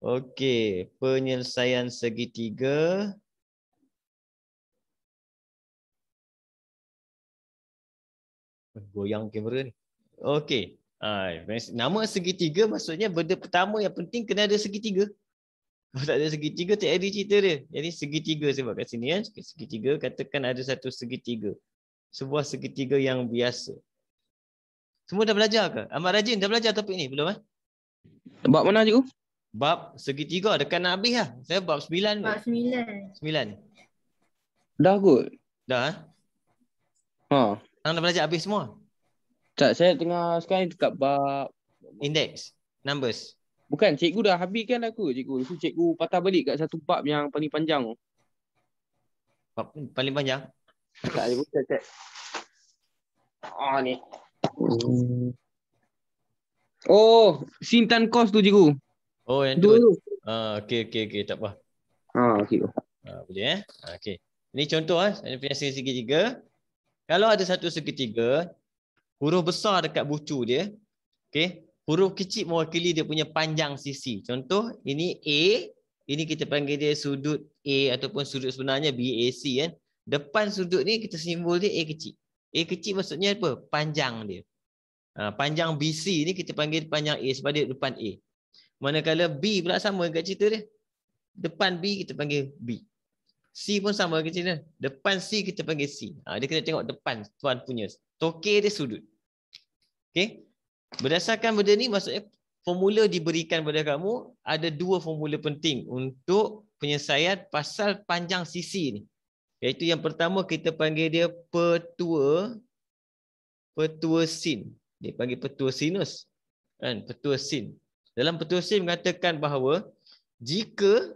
Okey, penyelesaian segitiga. Goyang kamera ni. Okey. Nama segitiga maksudnya benda pertama yang penting kena ada segitiga. Kalau tak ada segitiga, tak ada cerita dia. Jadi segitiga saya buat kat sini kan. Segitiga, katakan ada satu segitiga. Sebuah segitiga yang biasa. Semua dah belajar ke? Ahmad Rajin dah belajar topik ni? Belum? Bab mana cikgu? Bab segitiga. Dekat nak habis lah. Saya bab 9. Bab 9. 9. Dah kot. Dah? Ha. Hang dah belajar habis semua? Tak, saya tengah sekarang dekat bab Index. Numbers. bukan, cikgu dah habiskan aku, cikgu. So, cikgu patah balik kat satu bab yang paling panjang. Bab paling panjang? Tak, cikgu cek. Ni. Oh, sin tan kos tu cikgu. Oh, yang tu. Dulu. Okey. Tak apa. Okey. Boleh okey. Ini contoh saya punya segitiga. Kalau ada satu segitiga, huruf besar dekat bucu dia, okey, huruf kecil mewakili dia punya panjang sisi. Contoh, ini A, ini kita panggil dia sudut A ataupun sudut sebenarnya BAC kan. Depan sudut ni kita simbol dia A kecil. A kecil maksudnya apa? Panjang dia. Panjang BC ni kita panggil panjang A sebab dia depan A. Manakala B pula sama dekat cerita dia. Depan B kita panggil B. C pun sama dekat cerita. Depan C kita panggil C. Dia kena tengok depan tuan punya. Tokeh dia sudut. Okey. Berdasarkan benda ni maksudnya formula diberikan kepada kamu, ada dua formula penting untuk penyelesaian pasal panjang sisi ni. Iaitu yang pertama kita panggil dia petua sin. Dia panggil petua sinus. Kan? Petua sin. Dalam petua sin mengatakan bahawa jika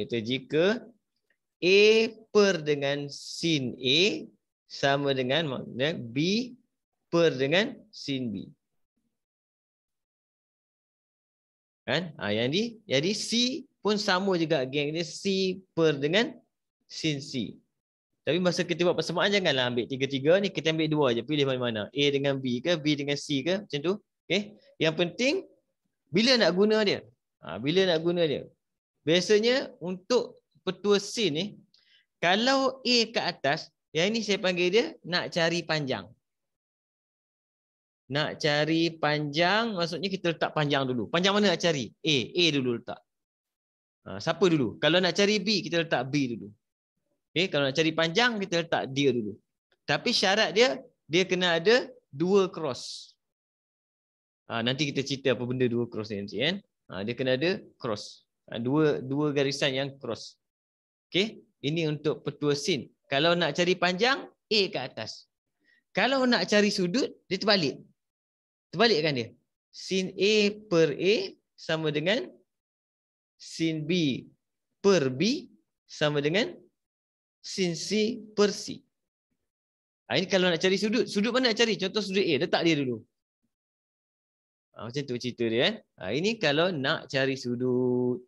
jika A per dengan sin A sama dengan makna B per dengan sin B. Kan? Jadi C pun sama juga geng dia, C per dengan sin C. Tapi masa kita buat persamaan janganlah ambil tiga-tiga ni, kita ambil dua aja, pilih mana-mana. A dengan B ke, B dengan C ke, macam tu. Okey. Yang penting bila nak guna dia? Bila nak guna dia? Biasanya untuk petua sin ni, kalau A ke atas, yang ini saya panggil dia nak cari panjang. Nak cari panjang, maksudnya kita letak panjang dulu. Panjang mana nak cari? A dulu letak. Siapa dulu? Kalau nak cari B, kita letak B dulu. Okay, kalau nak cari panjang, kita letak dia dulu. Tapi syarat dia kena ada dua cross. Nanti kita cerita apa benda dua cross ni nanti kan. Dia kena ada cross. Dua garisan yang cross. Okey, ini untuk petua sin. Kalau nak cari panjang, A ke atas. Kalau nak cari sudut, dia terbalik. Terbalikkan dia. Sin A per A sama dengan sin B per B sama dengan sin C per C. Ini kalau nak cari sudut. Sudut mana nak cari? Contoh sudut A. Letak dia dulu. Macam tu cerita dia kan. Ini kalau nak cari sudut.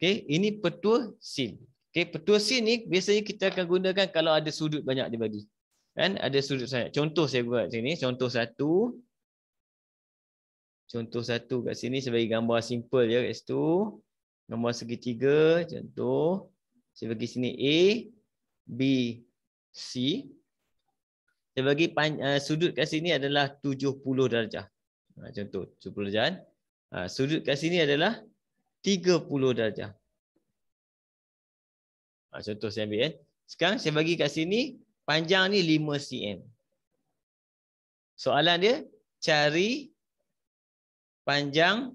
Okey, ini petua sin. Okey, petua sin ni biasanya kita akan gunakan kalau ada sudut banyak dia bagi. Kan? Ada sudut banyak. Contoh saya buat sini. Contoh satu kat sini saya bagi gambar simple je kat situ. Gambar segitiga. Contoh. Saya bagi sini A, B, C. Saya bagi sudut kat sini adalah 70 darjah. Contoh 70 darjah. Sudut kat sini adalah 30 darjah. Contoh saya ambil kan. Sekarang saya bagi kat sini panjang ni 5 cm. Soalan dia cari panjang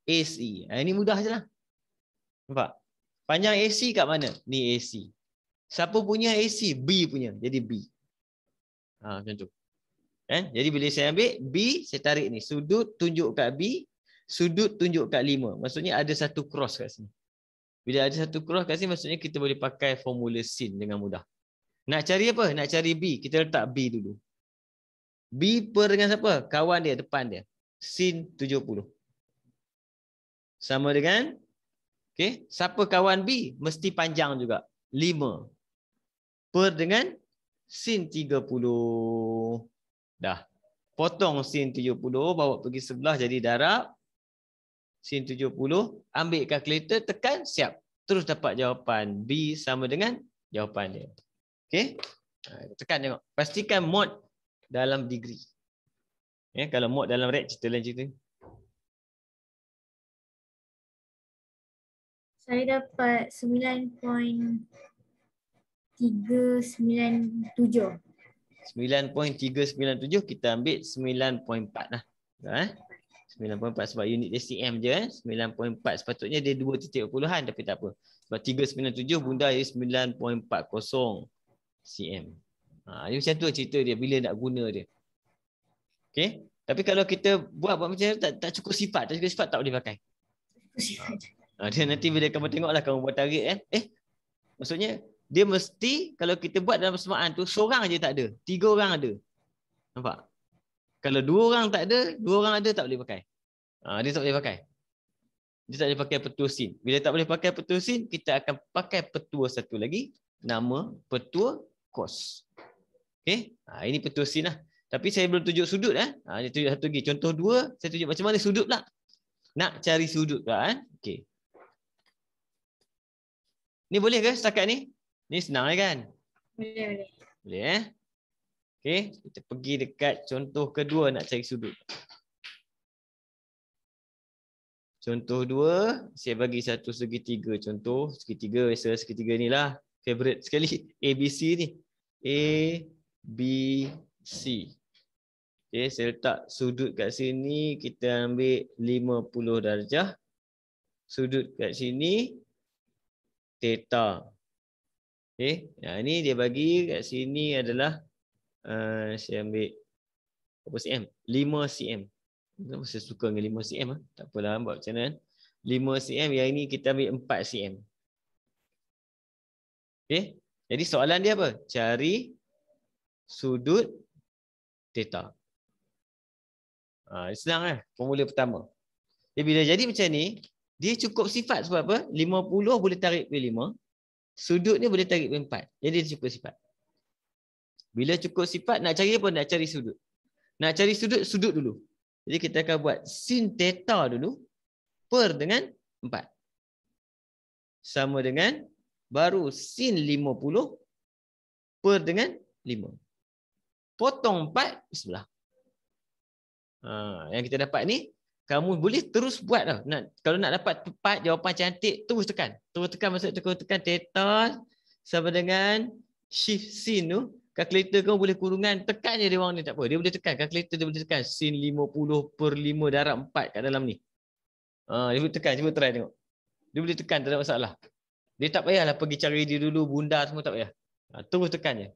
AC. Ini mudah je lah. Nampak? Panjang AC kat mana? Ni AC. Siapa punya AC? B punya. Jadi B. Macam tu. Jadi bila saya ambil B, saya tarik ni. Sudut tunjuk kat B. Sudut tunjuk kat 5. Maksudnya ada satu cross kat sini. Bila ada satu cross kat sini, maksudnya kita boleh pakai formula sin dengan mudah. Nak cari apa? Nak cari B. Kita letak B dulu. B per dengan siapa? Kawan dia, depan dia. Sin 70. Sama dengan, okay, siapa kawan B? Mesti panjang juga. 5. Per dengan sin 30. Dah. Potong sin 70, bawa pergi sebelah jadi darab. sin 70, ambil kalkulator, tekan, siap. Terus dapat jawapan B sama dengan jawapan dia. Okey? Tekan tengok. Pastikan mod dalam degree. Kalau mod dalam rad, cerita lain cerita. Saya dapat 9.397. 9.397, kita ambil 9.4 lah. 9.4 sebab unit dia cm je. 9.4 sepatutnya dia 2 titik puluhan, tapi tak apa. Sebab 397 bunda dia 9.40 cm. Dia macam tu cerita dia bila nak guna dia. Okey. Tapi kalau kita buat macam tu tak cukup sifat. Tak cukup sifat tak boleh pakai. Dia nanti bila kamu tengoklah kamu buat target kan. Maksudnya dia mesti kalau kita buat dalam persamaan tu seorang aja tak ada. 3 orang ada. Nampak? Kalau 2 orang tak ada, 2 orang ada tak boleh pakai. Dia tak boleh pakai. Dia tak boleh pakai petua sin. Bila tak boleh pakai petua sin, kita akan pakai petua satu lagi. Nama petua cos. Okey? Ini petua sin lah. Tapi saya belum tunjuk sudut. Dia tunjuk satu lagi. Contoh 2, saya tunjuk macam mana sudut pula. Nak cari sudut pula. Okey. Ni boleh ke setakat ni? Ni senang kan? Boleh. Boleh Okey, kita pergi dekat contoh kedua nak cari sudut. Contoh 2, saya bagi satu segitiga. Contoh segitiga, biasa segitiga ni lah. Favorite sekali. ABC ni. A, B, C. Okey, saya letak sudut kat sini. Kita ambil 50 darjah. Sudut kat sini, theta. Okey, ini dia bagi kat sini adalah saya ambil berapa cm? 5 cm. Saya suka dengan 5 cm. Tak apalah buat macam mana. 5 cm, yang ini kita ambil 4 cm. Okey, jadi soalan dia apa? Cari sudut theta. Senang lah formula pertama. Jadi bila jadi macam ni, dia cukup sifat sebab apa? 50 boleh tarik ke 5. Sudut ni boleh tarik ke 4. Jadi dia cukup sifat. Bila cukup sifat, nak cari apa? Nak cari sudut. Nak cari sudut, sudut dulu. Jadi kita akan buat sin theta dulu per dengan 4. Sama dengan baru sin 50 per dengan 5. Potong 4 sebelah. Yang kita dapat ni, kamu boleh terus buat tau. Kalau nak dapat tepat jawapan cantik, terus tekan. Terus tekan, maksud terus tekan theta sama dengan shift sin tu. Kalkulator kamu boleh kurungan, tekan je dia orang ni, tak apa. Dia boleh tekan, kalkulator dia boleh tekan sin 50 per 5 darab 4 kat dalam ni. Dia boleh tekan, cuba try tengok. Dia boleh tekan, tak ada masalah. Dia tak payahlah pergi cari dia dulu, bunda semua tak payah. Terus tekan je.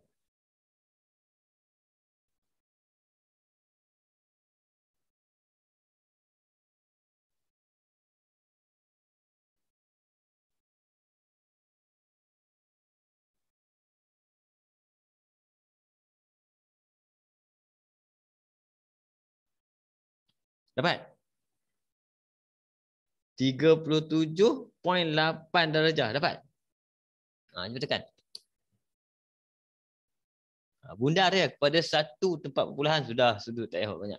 Dapat? 37.8 darjah. Dapat? Cuba tekan. Bundar dia kepada satu tempat perpuluhan sudah sudut, tak payah banyak.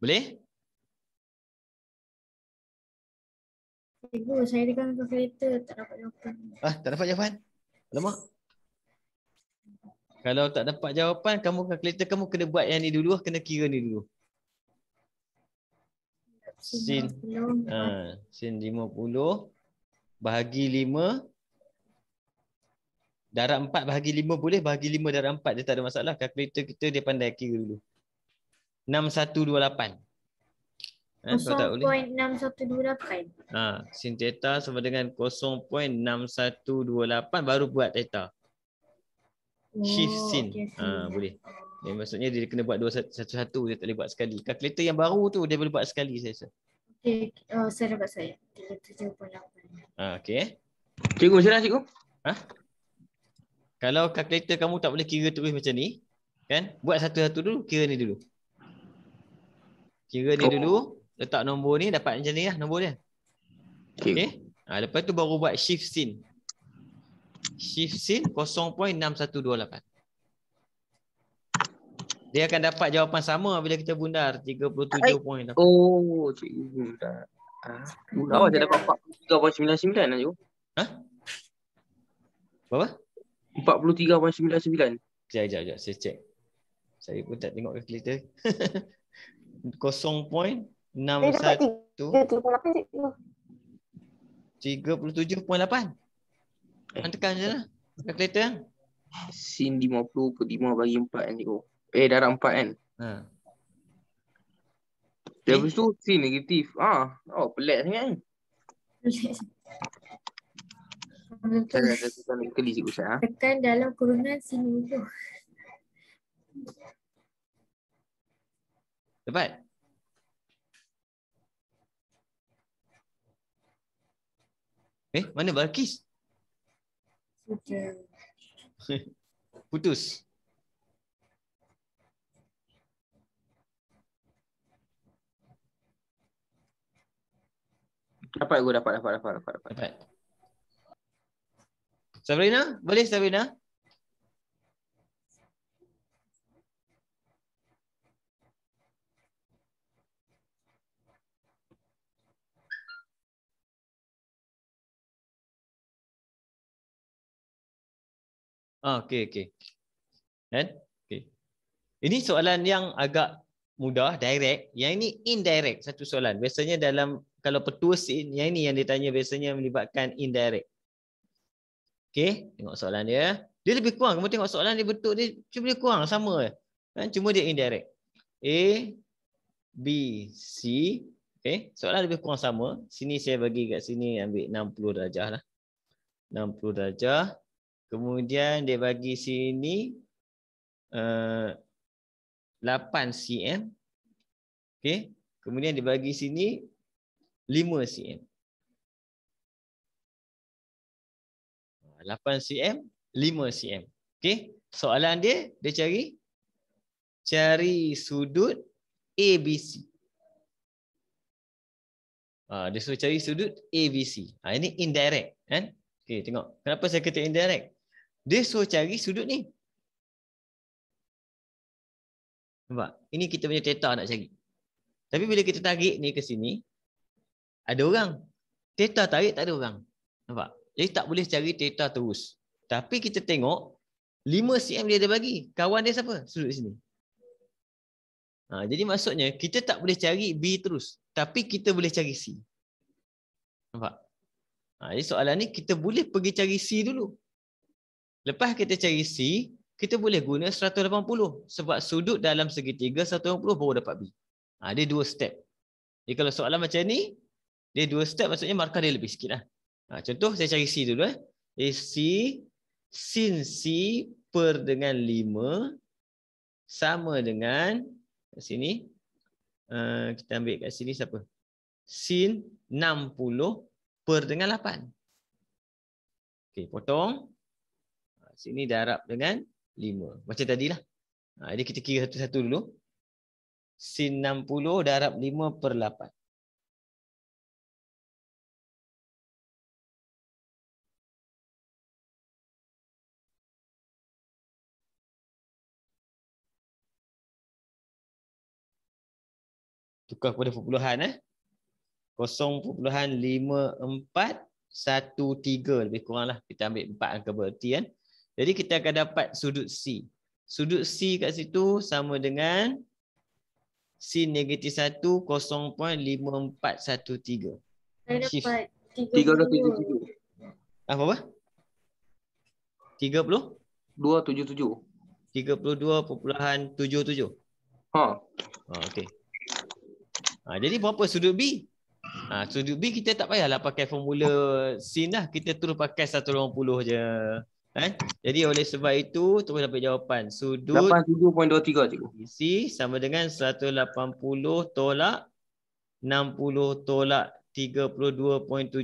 Boleh? Cikgu, saya tekan kalkulator, tak dapat jawapan. Tak dapat jawapan? Alamak. Kalau tak dapat jawapan, kalkulator kamu kena buat yang ni dulu, kena kira ni dulu. Sin 50 bahagi 5 darab 4 bahagi 5 boleh, bahagi 5 darab 4 dia tak ada masalah. Kalkulator kita dia pandai kira dulu. 6128. 0.6128. Sin theta sama dengan 0.6128 baru buat theta. Shift sin. Boleh. Dia maksudnya dia kena buat satu-satu, dia tak boleh buat sekali. Kalkulator yang baru tu dia boleh buat sekali saya rasa. Okey, saya dapat 37.8. Okey. Cikgu, macam mana cikgu? Kalau kalkulator kamu tak boleh kira terus macam ni, kan? Buat satu-satu dulu, kira ni dulu. Kira ni dulu, letak nombor ni, dapat macam ni lah nombor dia. Okey. Lepas tu baru buat shift sin. Shift sin 0.6128. Dia akan dapat jawapan sama bila kita bundar 37.8. Oh, cikgu dah. Awak saya dapat 43.99 aja. Berapa? 43.99. Sekejap, saya check. Saya pun tak tengok kalkulator. 0.61 37.8. Hang tekan je lah kalkulator. Sin 50 per 5 bagi 4 kan cikgu. Darab 4 kan. Lepas tu sin negatif. Pelik sangat kan. Saya ada tekan kali cikgu saya. Tekan dalam kurungan sin 50. Dapat? Mana Balkis? Sudah. Putus. Dapat. Sabrina? Boleh Sabrina? Okey. Kan? Okey. Ini soalan yang agak mudah, direct. Yang ini indirect, satu soalan. Biasanya dalam, kalau petua sin, yang ini yang ditanya biasanya melibatkan indirect. Okey, tengok soalan dia. Dia lebih kurang. Kamu tengok soalan dia betul, dia cuma dia kurang, sama. Kan? Cuma dia indirect. A, B, C. Okey, soalan lebih kurang sama. Sini saya bagi kat sini, ambil 60 darjah lah. 60 darjah. Kemudian dia bagi sini 8 cm. Okey. Kemudian dia bagi sini 5 cm. 8 cm, 5 cm. Okey. Soalan dia cari sudut ABC. Dia suruh cari sudut ABC. Ini indirect kan? Okey, tengok. Kenapa saya kata indirect? Dia suruh cari sudut ni. Nampak? Ini kita punya theta nak cari. Tapi bila kita tarik ni ke sini, ada orang. Theta tarik tak ada orang. Nampak? Jadi tak boleh cari theta terus. Tapi kita tengok 5 cm dia ada bagi. Kawan dia siapa? Sudut sini. Jadi maksudnya kita tak boleh cari B terus. Tapi kita boleh cari C. Nampak? Jadi soalan ni kita boleh pergi cari C dulu. Lepas kita cari C, kita boleh guna 180. Sebab sudut dalam segitiga 180 baru dapat B. Dia 2 step. Jadi kalau soalan macam ni, dia 2 step, maksudnya markah dia lebih sikit lah. Contoh saya cari C dulu. C, sin C per dengan 5 sama dengan, kat sini, kita ambil kat sini siapa? Sin 60 per dengan 8. Okey, potong. Sini darab dengan 5. Macam tadilah. Jadi kita kira satu-satu dulu. Sin 60 darab 5 per 8. Tukar kepada perpuluhan. 0.5413 lebih kurang lah. Kita ambil 4 angka berarti kan. Jadi kita akan dapat sudut C. Sudut C kat situ sama dengan sin negatif 1 0.5413. Saya dapat 377. Apa? 30? 277. 32.77. Okey. Jadi berapa sudut B? Sudut B kita tak payahlah pakai formula sin dah. Kita terus pakai 180 je. Jadi oleh sebab itu terus dapat jawapan. Sudut 87.23 cikgu. C sama dengan 180 tolak 60 tolak 32.77.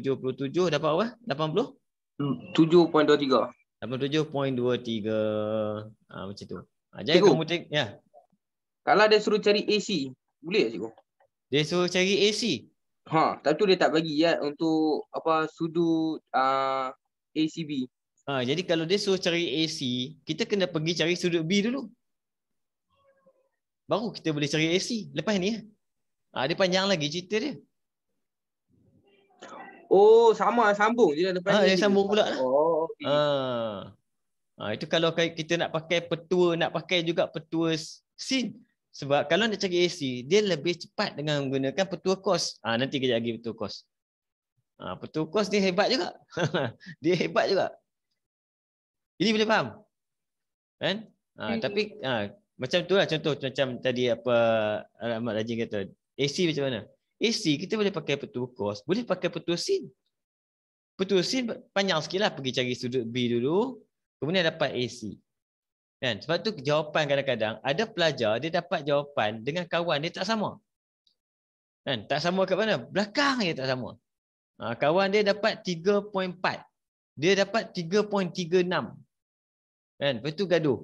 Dapat apa? 80? 7.23. 87.23. Macam tu. Jadi Cikgu, kamu tengok ya. kalau dia suruh cari AC, boleh tak cikgu? Dia suruh cari AC. Tapi tu dia tak bagi ya untuk apa sudut ACB. Jadi kalau dia suruh cari AC, kita kena pergi cari sudut B dulu. Baru kita boleh cari AC. Lepas ni dia panjang lagi cerita dia. Oh, sama sambung je depan ni. Dia sambung pula lah. Oh, okey. Itu kalau kita nak pakai petua, nak pakai juga petua sin. Sebab kalau nak cari AC, dia lebih cepat dengan menggunakan petua cos. Nanti kejap lagi petua cos. Petua cos ni hebat juga. Dia hebat juga. Ini boleh faham? Kan? Tapi macam tu lah contoh macam tadi apa Ahmad Rajin kata. AC macam mana? AC kita boleh pakai petua cos, boleh pakai petua sin. Petua sin panjang sikit lah, pergi cari sudut B dulu, kemudian dapat AC. Kan? Sebab tu jawapan kadang-kadang ada pelajar dia dapat jawapan dengan kawan dia tak sama. Kan? Tak sama kat mana? Belakang dia tak sama. Kawan dia dapat 3.4. Dia dapat 3.36. Kan? Lepas tu gaduh.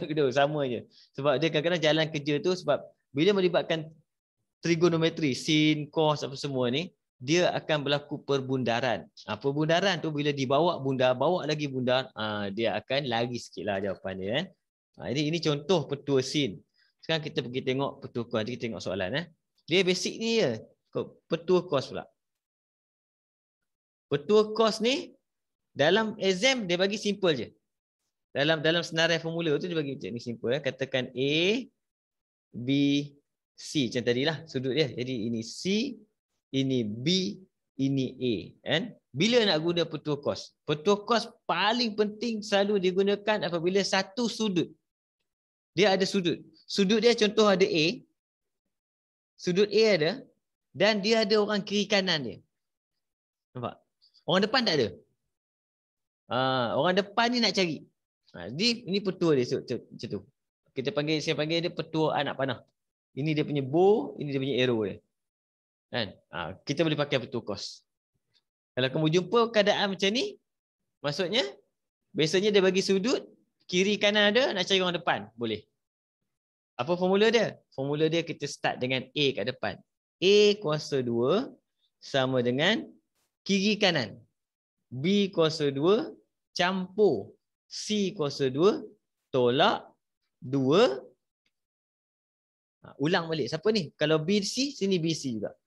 Gaduh sama je. Sebab dia kadang-kadang jalan kerja tu sebab bila melibatkan trigonometri, sin, cos apa semua ni, dia akan berlaku perbundaran. Perbundaran tu bila dibawa bundar, bawa lagi bundar, dia akan lari sikitlah jawapan dia. Kan? Jadi ini contoh petua sin. Sekarang kita pergi tengok petua cos. Kita tengok soalan. Dia basic ni je. Petua cos pula. Petua cos ni dalam exam dia bagi simple je. Dalam senarai formula tu dia bagi macam ni simple. Katakan A, B, C macam tadilah sudut dia. Jadi ini C, ini B, ini A. Kan? Bila nak guna petua cos? Petua cos paling penting selalu digunakan apabila satu sudut. Dia ada sudut. Sudut dia contoh ada A. Sudut A ada. Dan dia ada orang kiri kanan dia. Nampak? Orang depan tak ada. Orang depan ni nak cari. Ini petua dia macam tu. Saya panggil dia petua anak panah. Ini dia punya bow, ini dia punya arrow dia. Kan? Kita boleh pakai petua cos. Kalau kamu jumpa keadaan macam ni, maksudnya biasanya dia bagi sudut, kiri kanan ada, nak cari orang depan, boleh. Apa formula dia? Formula dia kita start dengan A kat depan. A kuasa 2 sama dengan kiri kanan. B kuasa 2 campur C kuasa 2 tolak 2. Ulang balik. Siapa ni? Kalau BC, sini BC juga.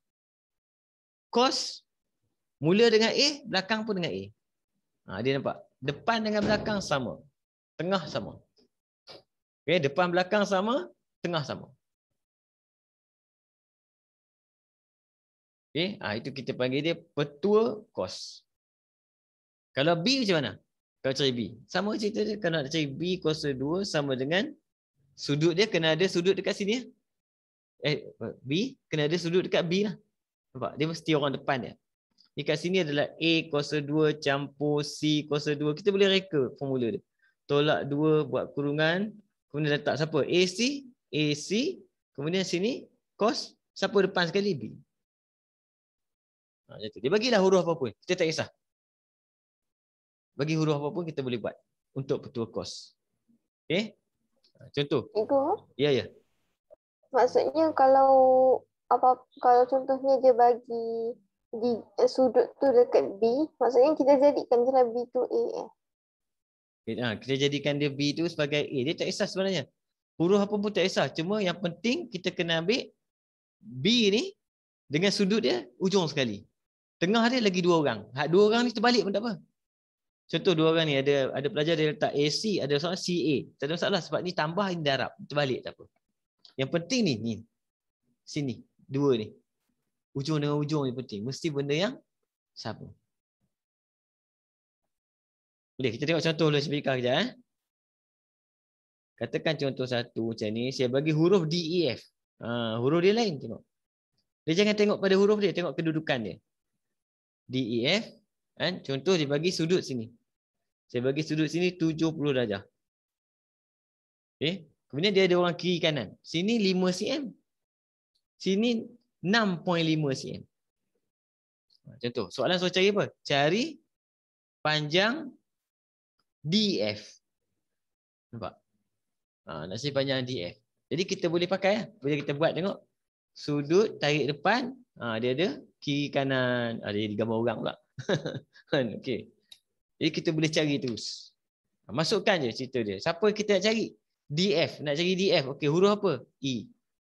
Cos mula dengan A, belakang pun dengan A. Dia nampak. Depan dengan belakang sama. Tengah sama. Okay, depan belakang sama, tengah sama. Okay, itu kita panggil dia petua cos. Kalau B macam mana? Kalau cari B. Sama cerita dia. Kalau nak cari B kuasa 2 sama dengan sudut dia kena ada sudut dekat sini. B kena ada sudut dekat B lah. Nampak? Dia mesti orang depan dia. Dekat sini adalah A kuasa 2 campur C kuasa 2. Kita boleh reka formula dia. Tolak 2 buat kurungan. Kemudian letak siapa? AC. Kemudian sini cos. Siapa depan sekali? B. Dia bagilah huruf apa pun. Kita tak kisah. Bagi huruf apa pun kita boleh buat. Untuk petua cos. Okay? Contoh. Cikgu? Ya. Maksudnya kalau contohnya dia bagi di sudut tu dekat B, maksudnya kita jadikan je lah B tu A. Kita jadikan dia B tu sebagai A. Dia tak kisah sebenarnya. Huruf apa pun tak kisah. Cuma yang penting kita kena ambil B ni dengan sudut dia ujung sekali. Tengah dia lagi 2 orang. 2 orang ni terbalik pun tak apa. Contoh 2 orang ni ada pelajar dia letak AC, ada soalan CA. Tak ada masalah sebab ni tambah ini darab. Terbalik tak apa. Yang penting ni. Sini. 2 ni. Ujung dengan ujung ni penting. Mesti benda yang sama. Boleh kita tengok contoh dulu speaker kejap. Katakan contoh 1 macam ni. Saya bagi huruf D, E, F. Huruf dia lain tengok. Dia jangan tengok pada huruf dia. Tengok kedudukan dia. D, E, F. Kan? Contoh dia bagi sudut sini. Saya bagi sudut sini 70 darjah. Okay. Kemudian dia ada orang kiri kanan. Sini 5 cm. Sini 6.5 cm. Contoh. Soalan saya cari apa? Cari panjang DF. Nampak? Nak cari panjang DF. Jadi kita boleh pakai. Boleh kita buat tengok. sudut tarik depan, dia ada kiri kanan. Dia digambar orang pula. Okey. Jadi kita boleh cari terus. Masukkan je cerita dia. Siapa kita nak cari? DF. Nak cari DF. Okey, huruf apa? E.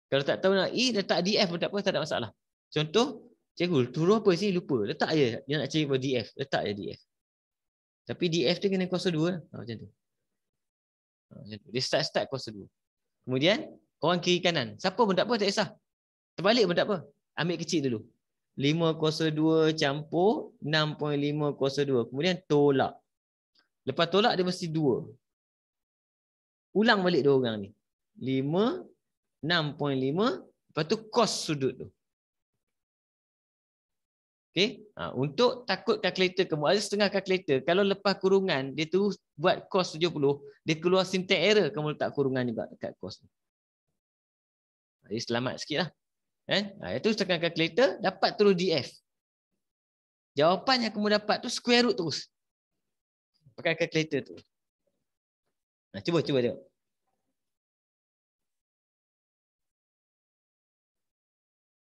Kalau tak tahu nak E, letak DF pun tak apa, tak ada masalah. Contoh, cikgu, huruf apa sih? Lupa. Letak je. Dia nak cari apa? DF. Letak je DF. Tapi DF dia kena kuasa 2. Macam tu. Macam tu. Dia start kuasa 2. Kemudian, orang kiri kanan. Siapa pun tak apa, tak kisah. Terbalik pun tak apa. Ambil kecil dulu. 5 kuasa 2 campur 6.5 kuasa 2. Kemudian tolak. Lepas tolak dia mesti 2. Ulang balik 2 orang ni. 5, 6.5. Lepas tu kos sudut tu. Okey. Untuk takut kalkulator kamu. Ada setengah kalkulator. Kalau lepas kurungan, dia terus buat kos 70. Dia keluar syntax error. Kamu letak kurungan juga dekat kos tu. Jadi selamat sikit lah. Itu tekan kalkulator, dapat terus DF. Jawapan yang kamu dapat tu square root terus. Pakai kalkulator tu. Cuba tengok.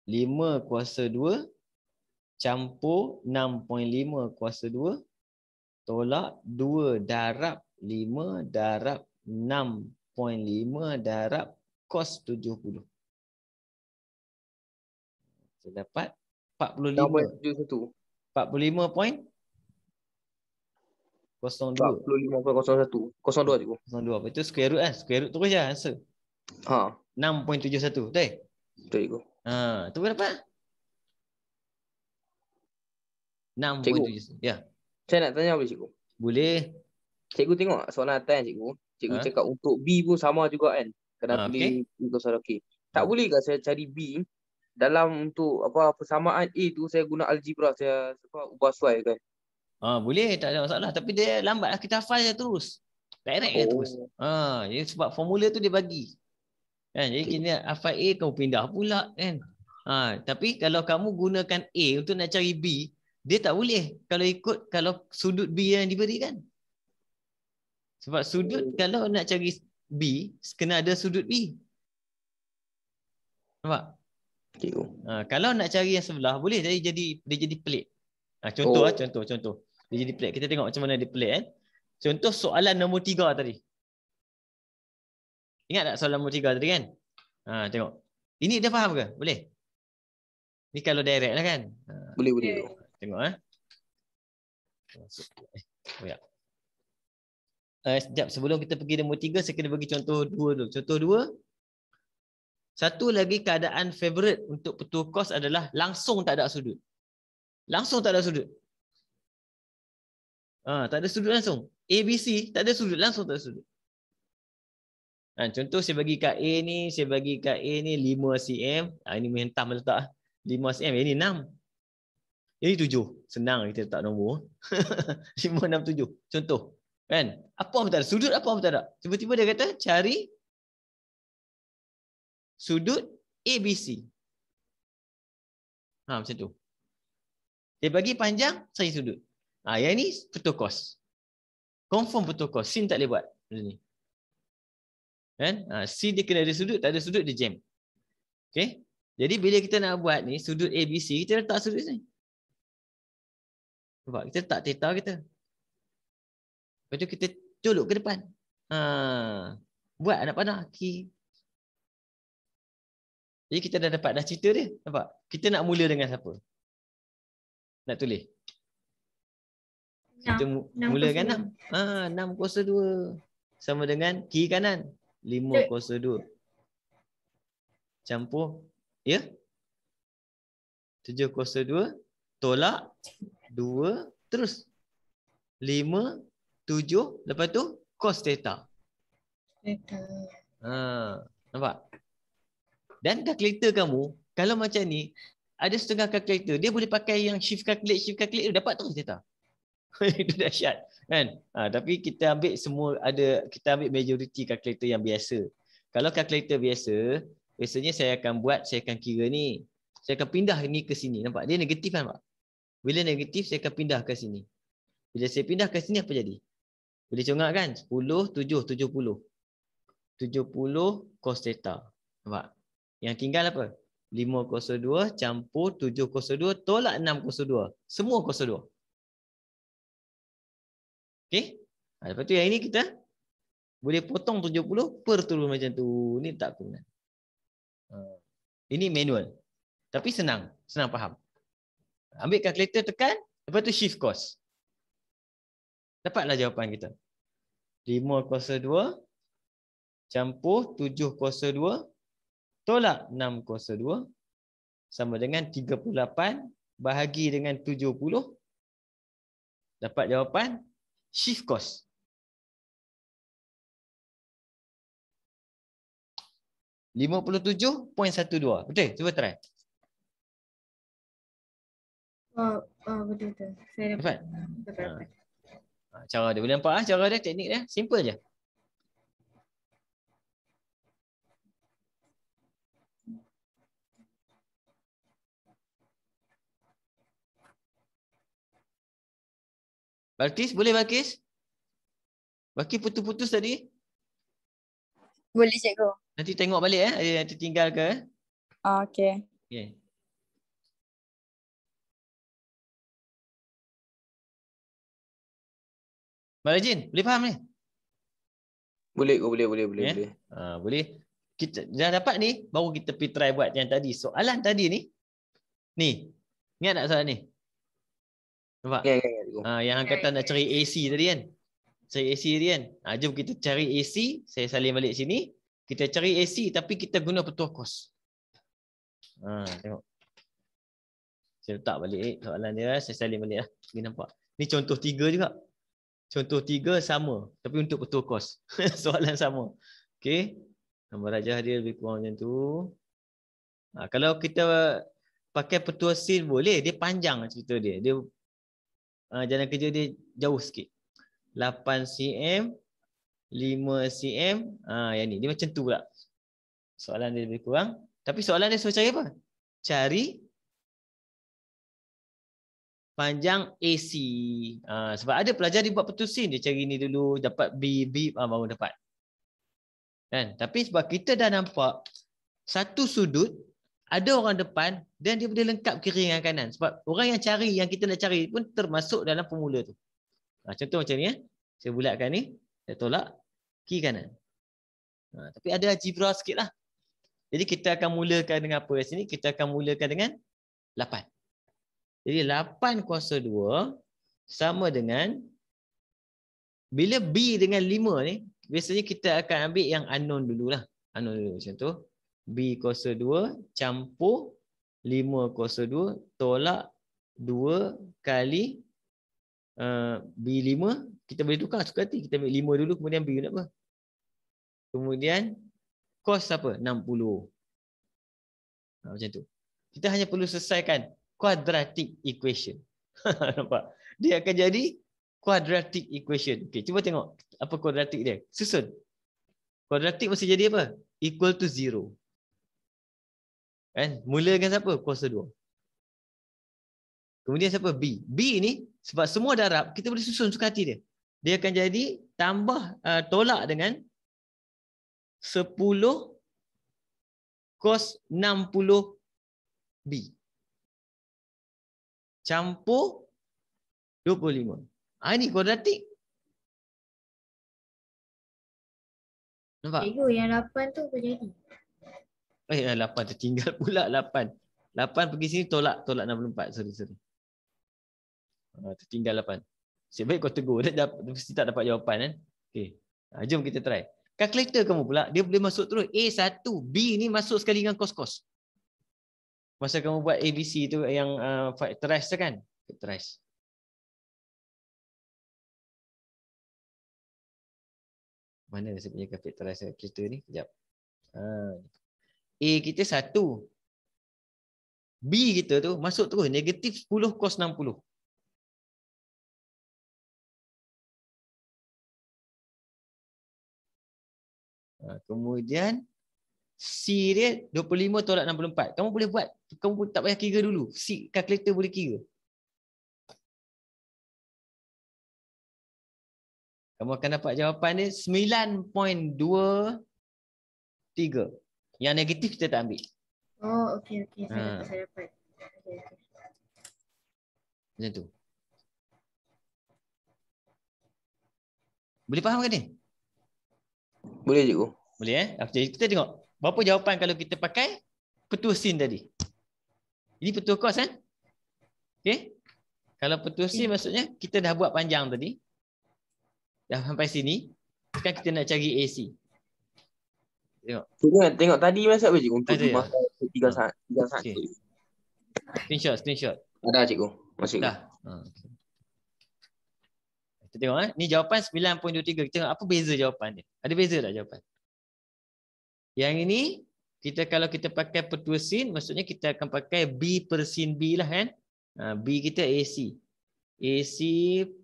Lima kuasa 2 campur 6.5 kuasa 2 tolak 2 darab 5 darab 6.5 darab cos 70. Saya dapat 45. 6.71. 45.02. 45.01. 02 cikgu. 02. Apa itu square root kan? Square root terus je answer. 6.71. Betul? Betul cikgu. Tu berapa? 6.71. Ya. Saya nak tanya apa cikgu? Boleh. Cikgu tengok soalan atas cikgu. Cikgu cakap untuk B pun sama juga kan? Kena tulis soalan okey. Tak boleh ke saya cari B dalam untuk persamaan A tu saya guna algebra, saya ubah suai kan? Boleh, tak ada masalah. Tapi dia lambat lah, kita hafal je terus. Direct je terus. Jadi sebab formula tu dia bagi. Kan? Jadi kita hafal A, kamu pindah pula kan. Tapi kalau kamu gunakan A untuk nak cari B, dia tak boleh kalau sudut B yang diberikan. Sebab sudut kalau nak cari B, kena ada sudut B. Nampak? Kalau nak cari yang sebelah, boleh dia jadi pelik. Contoh. Dia jadi pelik. Kita tengok macam mana dia pelik kan. Contoh soalan nombor 3 tadi. Ingat tak soalan nombor 3 tadi kan? Tengok. Ini dah faham ke? Boleh? Ni kalau direct lah kan? Boleh. Tengok sekejap, sebelum kita pergi nombor 3, saya kena bagi contoh 2 dulu. Contoh 2. Satu lagi keadaan favorite untuk petua kos adalah langsung tak ada sudut. Langsung tak ada sudut. Tak ada sudut langsung. ABC tak ada sudut, langsung tak ada sudut. Contoh saya bagi kat A ni, 5 cm. Ini menghentam letak 5 cm, ini 6. Ini 7. Senang kita letak nombor. 5, 6, 7. Contoh. Kan? Apa pun tak ada. Sudut apa pun tak ada. Tiba-tiba dia kata cari sudut ABC. Macam tu. Dia bagi panjang, saya sudut. Yang ni petua kos. Confirm petua kos. Sin tak boleh buat macam ni. Kan? C dia kena ada sudut, tak ada sudut dia jam. Okay? Jadi bila kita nak buat ni sudut ABC, kita letak sudut ni. Nampak? Kita letak theta kita. Lepas tu kita colok ke depan. Buat anak panah. Jadi kita dah dapat dah cerita dia. Nampak? Kita nak mula dengan siapa? Nak tulis? Kita mula dengan 6. 6 kuasa 2. Sama dengan kiri kanan. 5 kuasa 2. Campur. Ya? 7 kuasa 2. Tolak. 2. Terus. 5. 7. Lepas tu cos theta. Nampak? Dan kalkulator kamu, kalau macam ni, ada setengah kalkulator, dia boleh pakai yang shift calculate, dapat terus theta. Itu dahsyat. Kan? Tapi kita ambil majority kalkulator yang biasa. Kalau kalkulator biasa, biasanya saya akan kira ni. Saya akan pindah ni ke sini. Nampak? Dia negatif kan Pak? Bila negatif, saya akan pindah ke sini. Bila saya pindah ke sini, apa jadi? Boleh congak kan? 10, 7, 70. 70 cos theta. Nampak? Yang tinggal apa? 502 campur 702 tolak 602. Semua 02. Okey? Lepas tu yang ini kita boleh potong 70 per turun macam tu. Ni tak guna. Ini manual. Tapi senang. Senang faham. Ambil kalkulator tekan. Lepas tu shift cost. Dapatlah jawapan kita. 502 campur 702 tolak 602 sama dengan 38 bahagi dengan 70. Dapat jawapan shift cost. $57.12. Betul? Cuba try. Betul. Saya Dapat? dapat. Cara dia. Boleh nampak cara dia, teknik dia. Simple je. Balkis, boleh Balkis? Balkis putus-putus tadi? Boleh cikgu. Nanti tengok balik ada yang tertinggal ke? Okey. Okay. Marajin, boleh faham ni? Boleh. Boleh. Boleh. Kita dah dapat ni, baru kita pergi try buat yang tadi. Soalan tadi ni. Ni. Ingat tak soalan ni? Nampak? Ya. Yang angkatan nak cari AC tadi kan? Cari AC tadi kan? Jom kita cari AC. Saya salin balik sini. Kita cari AC tapi kita guna petua kos. Tengok. Saya letak balik soalan dia. Saya salin balik lah. Ni nampak. Ni contoh 3 juga. Contoh 3 sama. Tapi untuk petua kos. Soalan sama. Okey. Nombor rajah dia lebih kurang macam tu. Kalau kita pakai petua sin boleh. Dia panjang cerita dia. Dia jalan kerja dia jauh sikit. 8 cm. 5 cm. Yang ni. Dia macam tu pula. Soalan dia lebih kurang. Tapi soalan dia suruh cari apa? Cari panjang AC. Sebab ada pelajar dia buat petusin. Dia cari ni dulu. Dapat B. Baru dapat. Kan? Tapi sebab kita dah nampak. Satu sudut. Ada orang depan. Dan dia boleh lengkap kiri dengan kanan. Sebab orang yang cari. Yang kita nak cari pun termasuk dalam formula tu. Contoh macam ni. Saya bulatkan ni. Saya tolak. Kiri kanan. Tapi ada algebra sikit lah. Jadi kita akan mulakan dengan apa di sini? Kita akan mulakan dengan 8. Jadi 8 kuasa 2 sama dengan bila B dengan 5 ni, biasanya kita akan ambil yang unknown dululah. Unknown dulu macam tu. B kuasa 2 campur 5 kuasa 2 tolak 2 kali B5. Kita boleh tukar suka hati. Kita ambil 5 dulu kemudian B nak apa? Kemudian cos apa? 60. Macam tu. Kita hanya perlu selesaikan quadratic equation. Nampak? Dia akan jadi quadratic equation. Okey, cuba tengok apa quadratic dia. Susun. Quadratic mesti jadi apa? Equal to 0. Kan? Mula dengan siapa? Kuasa 2. Kemudian siapa? B. B ni sebab semua darab kita boleh susun suka hati dia. Dia akan jadi tambah tolak dengan 10 cos 60 B. Campur 25. Ini kuadratik. Nampak? Cikgu, yang 8 tu apa jadi? 8 tertinggal pula 8. 8 pergi sini tolak 64. Sorry. Tertinggal 8. Sebab baik kau tegur. Dia mesti tak dapat jawapan kan? Okey. Jom kita try. Kalkulator kamu pula, dia boleh masuk terus. A1, B ni masuk sekali dengan kos-kos. Masa kamu buat ABC tu yang factorize tu kan? Factorize. Mana saya punya factorize calculator ni? Sekejap. A kita 1. B kita tu masuk terus. Negatif 10 cos 60. Kemudian C dia 25 tolak 64. Kamu boleh buat. Kamu tak payah kira dulu. C kalkulator boleh kira. Kamu akan dapat jawapan dia 9.23. Yang negatif kita tak ambil. Oh, okey. Saya dapat. Okey. Macam tu. Boleh faham ke ni? Boleh cikgu. Boleh Okay, kita tengok. Berapa jawapan kalau kita pakai petua sin tadi? Ini petua kos kan? Okay. Kalau petua sin maksudnya kita dah buat panjang tadi. Dah sampai sini. Sekarang kita nak cari AC. Tengok. Tengok tadi masa apa cikgu untuk Ada ya? masa 3 saat. Okay. Screenshot. Ada cikgu. Masih. Dah. Okay. Kita tengok ni jawapan 9.23. Kita tengok apa beza jawapan dia. Ada beza tak jawapan? Yang ini kalau kita pakai petua sin maksudnya kita akan pakai B per sin B lah kan. B kita AC. AC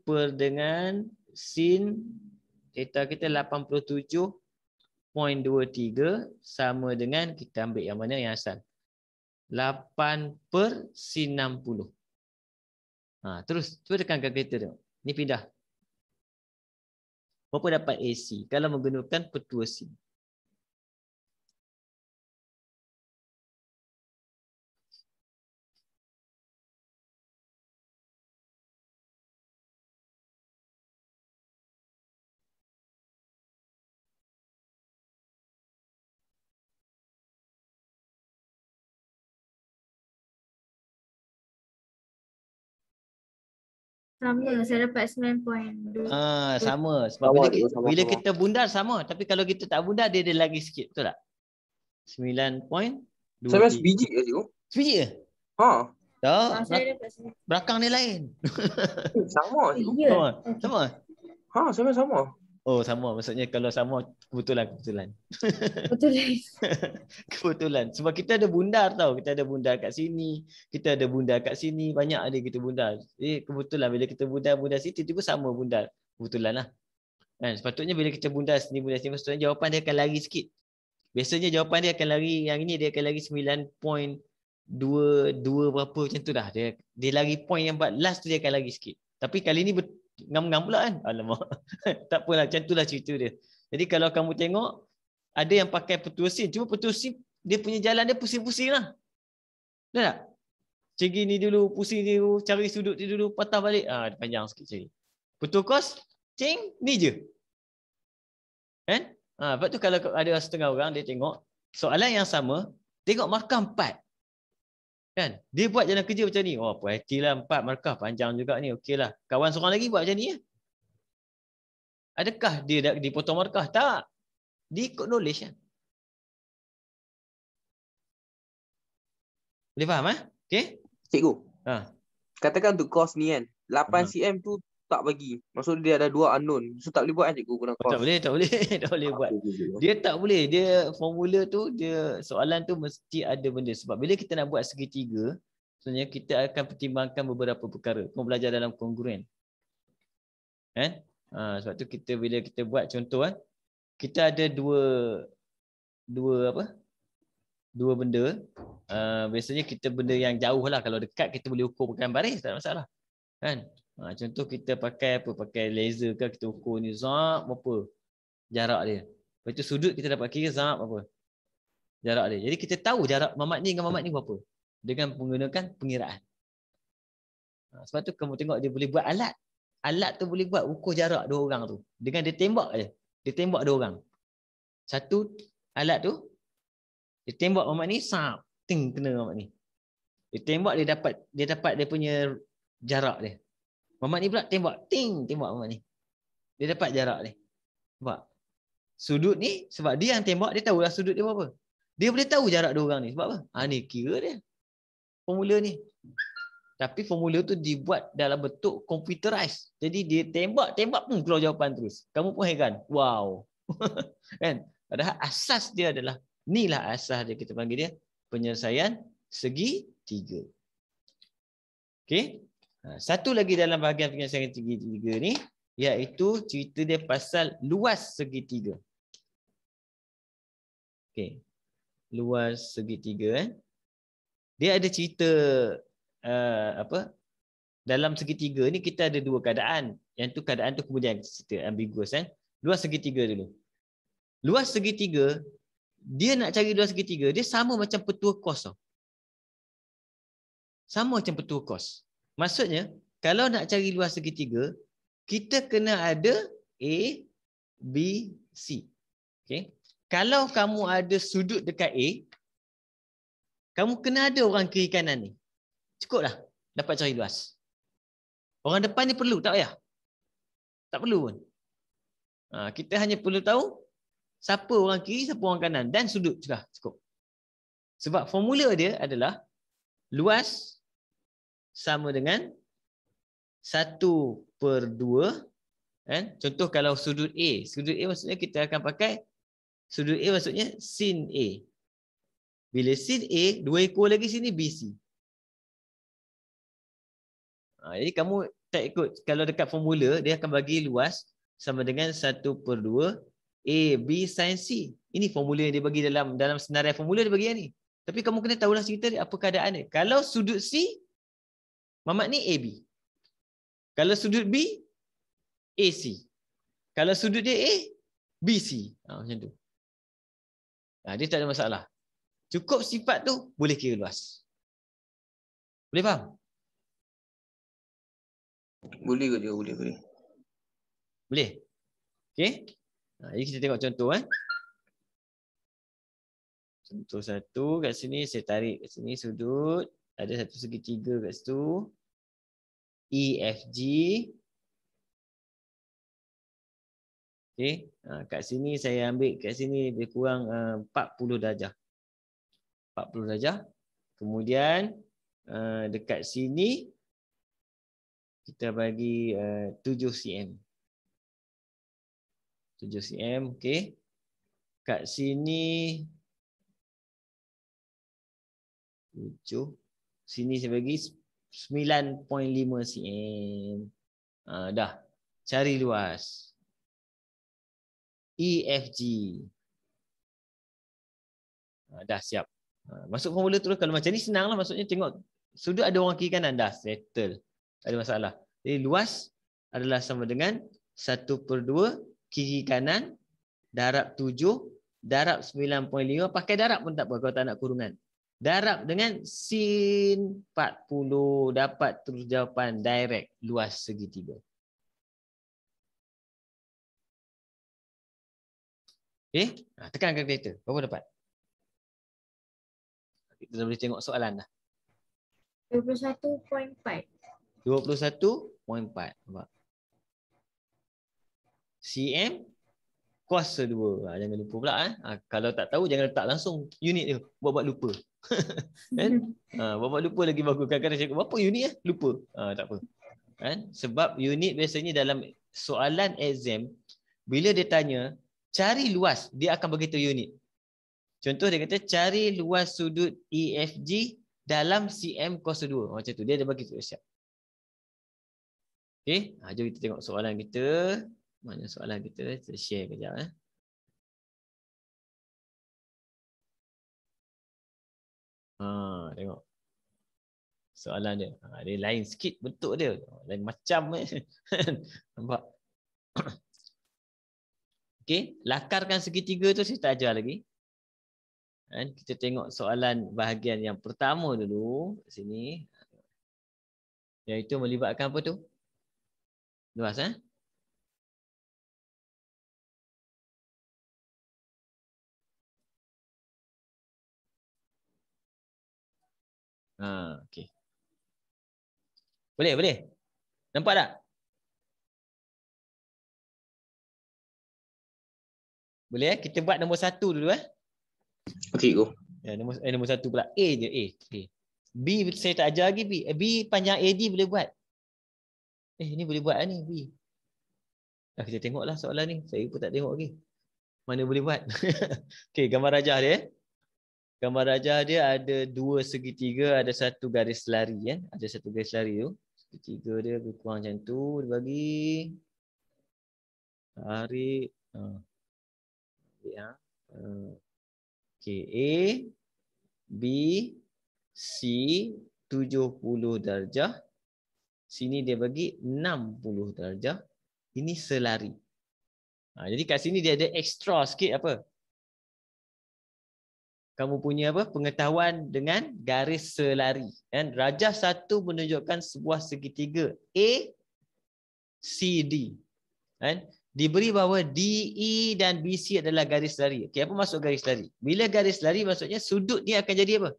per dengan sin theta kita 87.23 sama dengan kita ambil yang mana yang asal. 8 per sin 60. Terus cuba tekan kalkulator tengok. Ni pindah. Berapa dapat AC kalau menggunakan petua sin? Sama, saya dapat 9.2. Sama. Sebab bila kita bundar sama. Tapi kalau kita tak bundar, dia ada lagi sikit. Betul tak? 9.2. Saya sebiji ke cikgu? Sebiji ke? Tak. Saya dapat Belakang dia lain. Sama cikgu. Ya. Sama? Sama. Oh, sama. Maksudnya kalau sama, kebetulan. Betul. Kebetulan. Sebab kita ada bundar tau. Kita ada bundar kat sini. Kita ada bundar kat sini. Banyak ada kita bundar. Kebetulan bila kita bundar sini, tiba-tiba sama bundar. Kebetulan lah. Kan? Sepatutnya bila kita bundar sini, maksudnya jawapan dia akan lari sikit. Biasanya jawapan dia akan lari, yang ini dia akan lari 9.22 berapa macam tu dah. Dia lari point yang last tu dia akan lari sikit. Tapi kali ni ngam-ngam pula kan. Alamak. Tak apalah, macam itulah cerita dia. Jadi kalau kamu tengok, ada yang pakai petua sin. Cuma petua sin, dia punya jalan dia pusing-pusing lah. Betul tak? Cari ni dulu, pusing dulu, cari sudut dia dulu, patah balik. Dia panjang sikit cari. Petua kos, ni je. Kan? Lepas tu kalau ada setengah orang, dia tengok soalan yang sama, tengok markah 4. Kan? Dia buat jalan kerja macam ni. Oh, puas hati lah 4 markah. Panjang juga ni. Okey lah. Kawan seorang lagi buat macam ni ya. Adakah dia dipotong markah? Tak. Dia ikut knowledge kan. Boleh faham Okey? Cikgu. Katakan untuk course ni kan. 8 cm tu tak bagi. Maksud dia ada 2 unknown. So tak boleh buat kan cikgu guna course. Tak boleh buat. Dia tak boleh. Dia formula tu, dia soalan tu mesti ada benda. Sebab bila kita nak buat segitiga, sebenarnya kita akan pertimbangkan beberapa perkara. Kau belajar dalam kongruen. Kan? Sebab tu bila kita buat contoh kita ada dua benda. Biasanya kita benda yang jauh lah. Kalau dekat kita boleh ukur pakai baris, tak ada masalah. Kan? Contoh kita pakai laser ke, kita ukur ni berapa jarak dia. Lepas tu sudut kita dapat kira berapa jarak dia. Jadi kita tahu jarak mamat ni dengan mamat ni berapa dengan menggunakan pengiraan. Sebab tu kamu tengok dia boleh buat alat. Alat tu boleh buat ukur jarak dua orang tu. Dengan dia tembak je. Dia tembak dua orang. Satu alat tu dia tembak mamat ni kena mamat ni. Dia tembak dia dapat dia punya jarak dia. Mamat ni pula tembak mamat ni. Dia dapat jarak ni. Sebab sudut ni, sebab dia yang tembak, dia tahulah sudut dia berapa. Dia boleh tahu jarak dua orang ni. Sebab apa? Ni kira dia. Formula ni. Tapi formula tu dibuat dalam bentuk computerized. Jadi dia tembak pun keluar jawapan terus. Kamu pun heran. Wow. Kan? Padahal asas dia adalah, inilah asas dia, kita panggil dia penyelesaian segitiga. Okey? Satu lagi dalam bahagian penyelesaian segitiga ni, iaitu cerita dia pasal luas segitiga. Okey. Luas segitiga dia ada cerita dalam segitiga ni kita ada dua keadaan. Yang tu keadaan tu kemudian cerita ambiguous Luas segitiga dulu. Luas segitiga dia nak cari luas segitiga, dia sama macam petua kos tau. Sama macam petua kos. Maksudnya, kalau nak cari luas segitiga, kita kena ada A, B, C. Okay. Kalau kamu ada sudut dekat A, kamu kena ada orang kiri kanan ni. Cukup dah dapat cari luas. Orang depan ni perlu, tak payah. Tak perlu pun. Kita hanya perlu tahu siapa orang kiri, siapa orang kanan dan sudut sudah cukup. Sebab formula dia adalah luas sama dengan 1/2. Contoh kalau sudut A. Sudut A maksudnya kita akan pakai sudut A maksudnya sin A. Bila sin A, 2 ekor lagi sini BC. Jadi kamu tak ikut. Kalau dekat formula, dia akan bagi luas sama dengan 1/2 A, B sin C. Ini formula yang dia bagi dalam senarai formula dia bagi yang ni. Tapi kamu kena tahulah cerita dia, apa keadaan dia. Kalau sudut C, Mamat ni AB. Kalau sudut B, AC. Kalau sudut dia A, BC. Macam tu. Dia tak ada masalah. Cukup sifat tu, boleh kira luas. Boleh faham? Boleh ke je? Boleh. Boleh? Okey. Jadi kita tengok contoh. Contoh satu kat sini, saya tarik kat sini sudut. Ada satu segitiga kat situ. EFG. Okey. Kat sini saya ambil kat sini lebih kurang 40 darjah. 40 darjah. Kemudian dekat sini kita bagi 7 cm. 7 cm, okey. Kat sini 7. Sini saya bagi 9.5 cm. Dah. Cari luas. EFG. Dah siap. Masuk formula terus. Kalau macam ni senang lah. Maksudnya tengok sudut ada orang kiri kanan. Dah settle. Tak ada masalah. Jadi luas adalah sama dengan 1/2 kiri kanan darab 7 darab 9.5. Pakai darab pun tak apa kalau tak nak kurungan. Darab dengan sin 40. Dapat terus jawapan direct luas segitiga. Okay. Tekan kalkulator. Berapa dapat? Kita dah boleh tengok soalan dah. 21.4. 21.4. Nampak? cm cos 2. Jangan lupa pula. Kalau tak tahu jangan letak langsung unit dia. Buat lupa. Kan? Buat lupa lagi bagus. Kadang-kadang cakap berapa unit lupa. Tak apa. Kan? Sebab unit biasanya dalam soalan exam, bila dia tanya cari luas, dia akan beritahu unit. Contoh dia kata cari luas sudut EFG dalam cm cos 2. Macam tu. Dia ada bagi tu siap. Okey, jom kita tengok soalan kita. Mana soalan kita? Kita share kejap. Tengok. Soalan dia. Dia lain sikit bentuk dia. Lain macam. Nampak? Okey, lakarkan segitiga tu saya tak ajar lagi. Kita tengok soalan bahagian yang pertama dulu. Sini. Iaitu melibatkan apa tu? Luas, okey. Boleh. Nampak tak? Boleh kita buat nombor 1 dulu Okey, go. Nombor 1 pula. A je, A. B saya tak ajar lagi B. B panjang AD boleh buat. Ni boleh buat ni B. Kita tengoklah soalan ni. Saya pun tak tengok lagi. Mana boleh buat. Okey, gambar rajah dia. Gambar rajah dia ada 2 segitiga, ada 1 garis lari. Ada 1 garis lari tu. Segitiga dia lebih kurang macam tu. Dia bagi. Tarik. Okey, A, B, C, 70 darjah. Sini dia bagi 60 darjah. Ini selari. Jadi kat sini dia ada extra sikit apa? kamu punya apa? Pengetahuan dengan garis selari. Kan? Rajah 1 menunjukkan sebuah segitiga A, C, D. Kan? Diberi bahawa DE dan BC adalah garis lari. Okey, apa maksud garis lari? Bila garis lari maksudnya sudut ni akan jadi apa?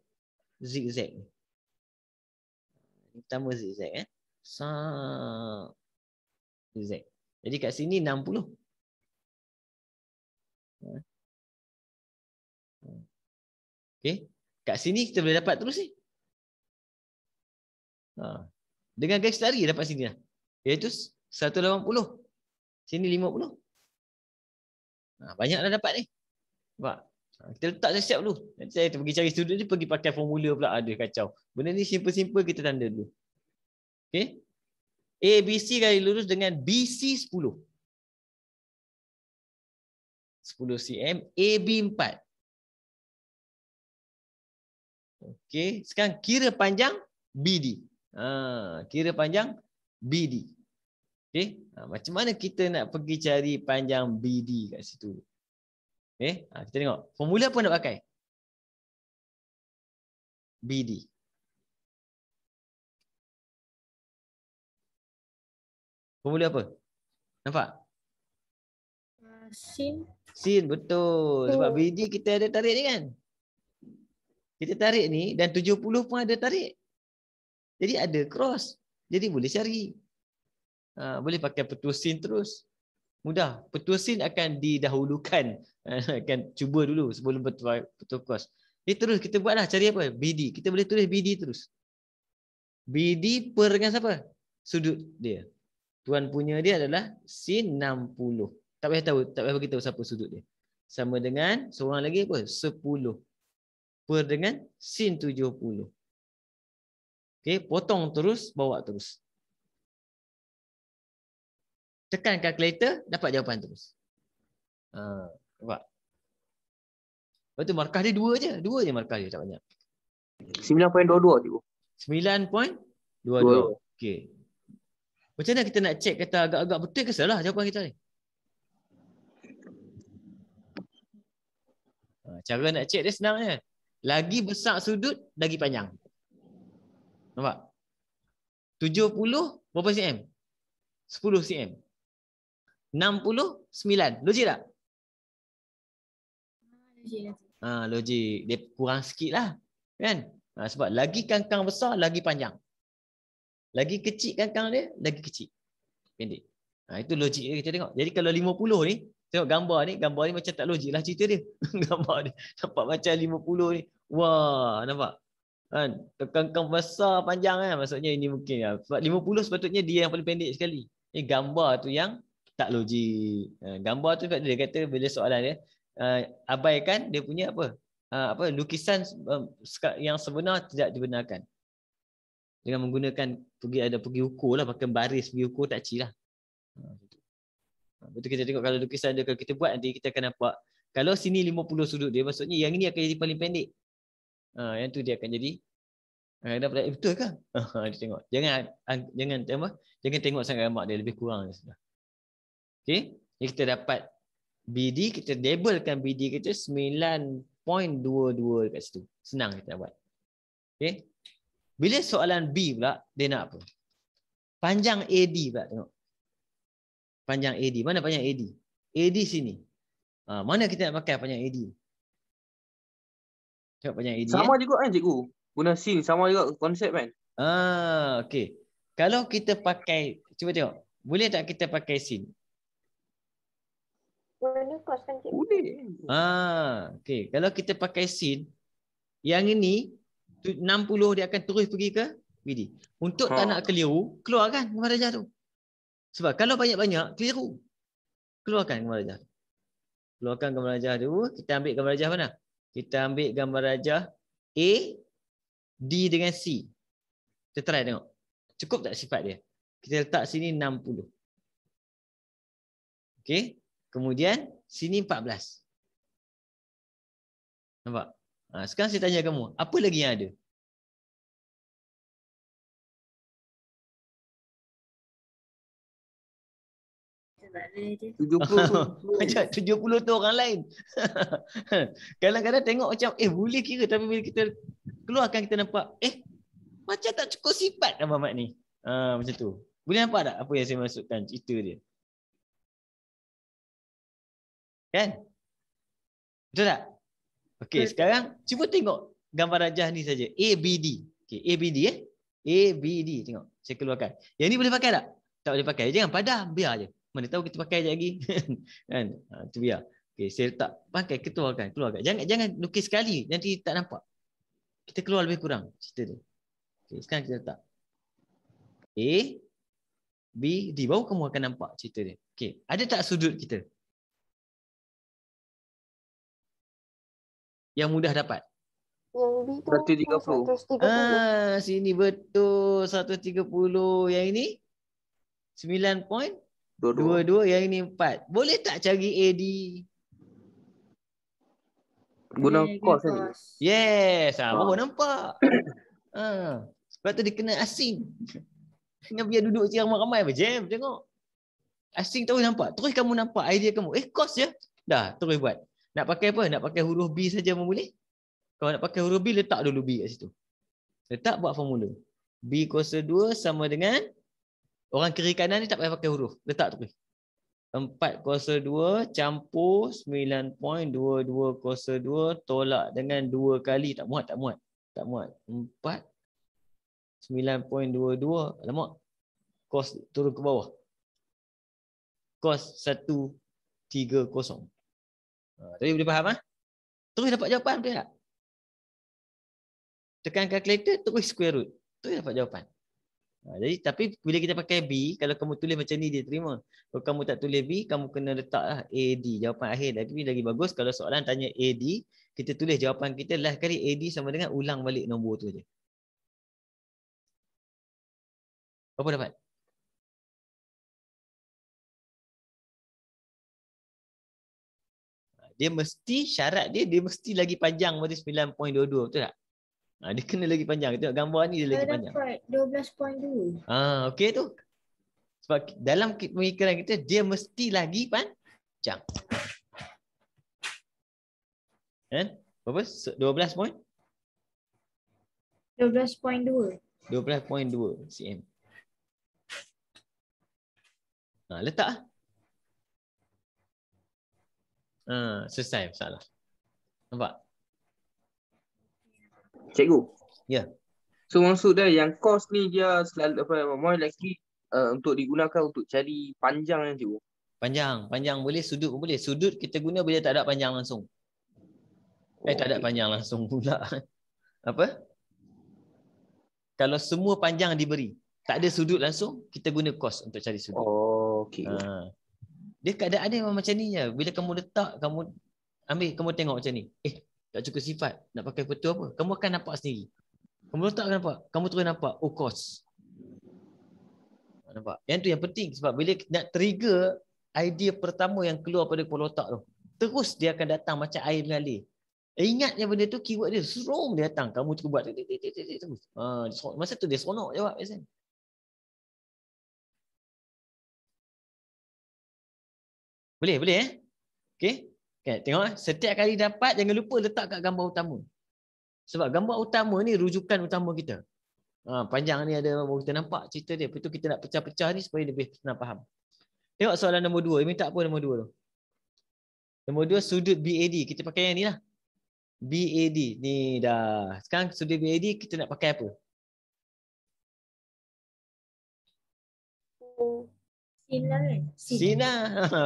Zigzag. Pertama zigzag. Zigzag. Jadi kat sini 60. Okey. Kat sini kita boleh dapat terus ni. Dengan garis lari dapat sini lah. Iaitu 180. Sini 50. Banyak dah dapat ni. Nampak? Kita letak siap-siap dulu. Nanti saya pergi cari sudut ni, pergi pakai formula pula. Ada kacau. Benda ni simple-simple kita tanda dulu. Okey. ABC garis lurus dengan BC 10. 10 cm. AB 4. Okey. Sekarang kira panjang BD. Kira panjang BD. Okey. Macam mana kita nak pergi cari panjang BD kat situ? Okey. Kita tengok. Formula apa nak pakai? BD. Formula apa? Nampak? Sin. Sin, betul. Sebab BD kita ada tarik ni kan? Kita tarik ni dan 70 pun ada tarik. Jadi ada cross. Jadi boleh cari. Boleh pakai petua sin terus. Mudah. Petua sin akan didahulukan. Akan cuba dulu sebelum petua cross. Jadi terus kita buatlah cari apa? BD. Kita boleh tulis BD terus. BD per dengan siapa? Sudut dia. Tuan punya dia adalah sin 60. Tak payah tahu, tak payah beritahu siapa sudut dia. Sama dengan seorang lagi apa? 10. Per dengan sin 70. Okey, potong terus, bawa terus. Tekan kalkulator, dapat jawapan terus. Nampak? Lepas tu markah dia 2 je. 2 je markah dia, tak banyak. 9.22 cikgu. 9.22. Okey. Macam mana kita nak check kata agak-agak betul ke salah jawapan kita ni? Cara nak check dia senang je. Lagi besar sudut, lagi panjang. Nampak? 70 berapa cm? 10 cm. 60, 9. Logik tak? Logik. Dia kurang sikit lah. Kan? Sebab lagi kangkang besar, lagi panjang. Lagi kecil kangkang dia, lagi kecil. Pendek. Itu logik dia kita tengok. Jadi kalau 50 ni, tengok gambar ni macam tak logik lah cerita dia. Gambar dia. Nampak macam 50 ni. Wah, nampak? Kan? Kangkang besar panjang kan. Maksudnya ini mungkin lah. Sebab 50 sepatutnya dia yang paling pendek sekali. Ini gambar tu yang tak logik. Gambar tu dia kata bila soalan dia, abaikan dia punya lukisan yang sebenar tidak dibenarkan. Dengan menggunakan pergi ukur lah, pakai baris pergi ukur tak cik lah. Betul kita tengok kalau lukisan dia, kalau kita buat nanti kita akan nampak kalau sini 50 sudut dia, maksudnya yang ini akan jadi paling pendek. Yang tu dia akan jadi betul ke? Dia tengok. Jangan tengok sangat gambar dia, lebih kurang sudah. Okey, jadi kita dapat BD, kita labelkan BD kita 9.22 dekat situ. Senang kita buat. Okey. Bila soalan B pula, dia nak apa? Panjang AD pula tengok. Panjang AD. Mana panjang AD? AD sini. Mana kita nak pakai panjang AD? Tengok panjang AD. Sama juga kan cikgu? Guna sin sama juga konsep kan? Okey. Kalau kita pakai, cuba tengok. Boleh tak kita pakai sin? Boleh kos kan cikgu? Boleh. Okey. Kalau kita pakai sin, yang ini 60 dia akan terus pergi ke BD. Untuk tak nak keliru, keluarkan gambar rajah tu. Sebab kalau banyak-banyak, keliru. Keluarkan gambar rajah. Keluarkan gambar rajah tu. Kita ambil gambar rajah mana? Kita ambil gambar rajah A, D dengan C. Kita try tengok. Cukup tak sifat dia? Kita letak sini 60. Okey. Kemudian sini 14. Nampak? Sekarang saya tanya kamu, apa lagi yang ada? Tak ada dia. 70 Macam 70 tu orang lain. Kadang-kadang tengok macam boleh kira, tapi bila kita keluarkan kita nampak macam tak cukup sifat Abang Mat ni. Macam tu. Boleh nampak tak apa yang saya maksudkan cerita dia? Kan? Betul tak? Okey, sekarang cuba tengok gambar rajah ni saja. ABD. Okey, ABD ABD, tengok. Saya keluarkan. Yang ni boleh pakai tak? Tak boleh pakai. Jangan padam, biar je. Mana tahu kita pakai je lagi. Kan? Tu biar. Okey, saya letak pakai, keluarkan. Jangan lukis sekali, nanti tak nampak. Kita keluar lebih kurang cerita tu. Okey, sekarang kita letak A, B, D. Baru kamu akan nampak cerita dia. Okey, ada tak sudut kita? Yang mudah dapat. Yang B tu 130. Sini betul 130. Yang ini 9.22. Yang ini 4. Boleh tak cari AD? Guna kos ni. Yes, baru nampak. Sebab tu dia kena asing. Dengan biar duduk je ramai-ramai apa jam tengok. Asing terus nampak. Terus kamu nampak idea kamu. Kos je. Dah, terus buat. Nak pakai apa? Nak pakai huruf B saja pun boleh. Kalau nak pakai huruf B, letak dulu B kat situ. Letak, buat formula. B kuasa 2 sama dengan, orang kiri kanan ni tak payah pakai huruf. Letak terus. 4 kuasa 2 campur 9.22 kuasa 2 tolak dengan 2 kali. Tak muat. 4 9.22. Alamak. Kos turun ke bawah. Kos 130. Tadi boleh faham? Terus dapat jawapan betul tak? Tekan calculator, terus square root. Terus dapat jawapan. Jadi, tapi bila kita pakai B, kalau kamu tulis macam ni, dia terima. Kalau kamu tak tulis B, kamu kena letaklah AD. Jawapan akhir. Tapi lagi bagus, kalau soalan tanya AD, kita tulis jawapan kita last kali AD sama dengan ulang balik nombor tu je. Apa dapat? Dia mesti, syarat dia mesti lagi panjang pada 9.22, betul tak? Dia kena lagi panjang. Tengok gambar ni dia lagi panjang. Dapat 12.2. Okey tu. Sebab dalam pemikiran kita, dia mesti lagi panjang. Kan? Berapa? 12 point? 12.2. 12.2 cm. Letak. Selesai masalah. Nampak? Cikgu. Ya. So maksud dia yang kos ni dia selalu more likely untuk digunakan untuk cari panjang yang cikgu. Panjang boleh, sudut pun boleh. Sudut kita guna bila tak ada panjang langsung. Tak ada panjang langsung pula. Apa? Kalau semua panjang diberi, tak ada sudut langsung, kita guna kos untuk cari sudut. Okey. Dia keadaan dia memang macam ni je. Bila kamu letak, kamu ambil, kamu tengok macam ni. Tak cukup sifat. Nak pakai betul apa? Kamu akan nampak sendiri. Kamu letak nampak. Kamu terus nampak. Kos. Nampak? Yang tu yang penting. Sebab bila nak trigger idea pertama yang keluar pada kepala otak tu, terus dia akan datang macam air mengalir. Ingat yang benda tu, keyword dia. Serom dia datang. Kamu cuba buat. Terus. Masa tu dia seronok jawab biasanya. Boleh okey. Okay, tengok setiap kali dapat jangan lupa letak kat gambar utama. Sebab gambar utama ni rujukan utama kita. Panjang ni ada kita nampak cerita dia. Lepas tu kita nak pecah-pecah ni supaya lebih senang faham. Tengok soalan nombor 2. Minta apa nombor 2 tu? Nombor 2 sudut BAD. Kita pakai yang ni lah. BAD. Ni dah. Sekarang sudut BAD kita nak pakai apa? Sinar kan? Sinar.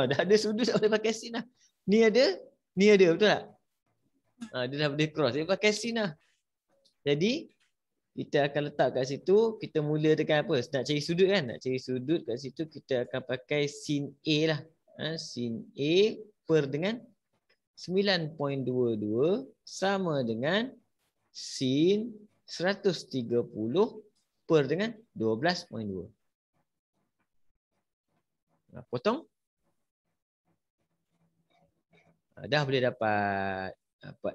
Dah ada sudut tak boleh pakai sinar. Ni ada, betul tak? Dia dah boleh cross. Dia pakai sinar. Jadi, kita akan letak kat situ. Kita mula dengan apa? Nak cari sudut kan? Nak cari sudut kat situ, kita akan pakai sin A lah. Sin A per dengan 9.22 sama dengan sin 130 per dengan 12.2. Potong. Dah boleh dapat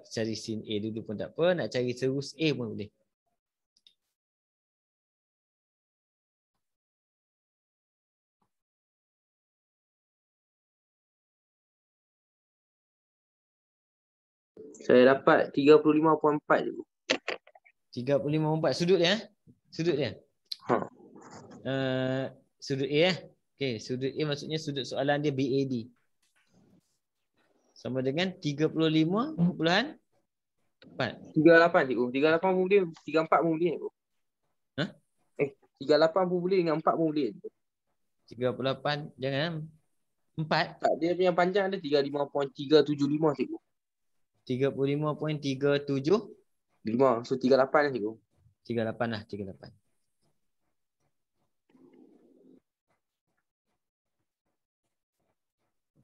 cari sin A dulu pun tak apa. Nak cari serus A pun boleh. Saya dapat 35.4 je. 35.4 sudut dia. Sudut dia. Ha. Sudut A Okey, sudut A maksudnya sudut soalan dia BAD. Sama dengan 35.4. 38 cikgu. 38 pun boleh, 34 pun boleh cikgu. Ha? 38 pun boleh dengan 4 pun boleh. 38 jangan 4. Tak, dia punya panjang ada 35.375 cikgu. 35.375. 5. So 38 lah cikgu. 38 lah, 38.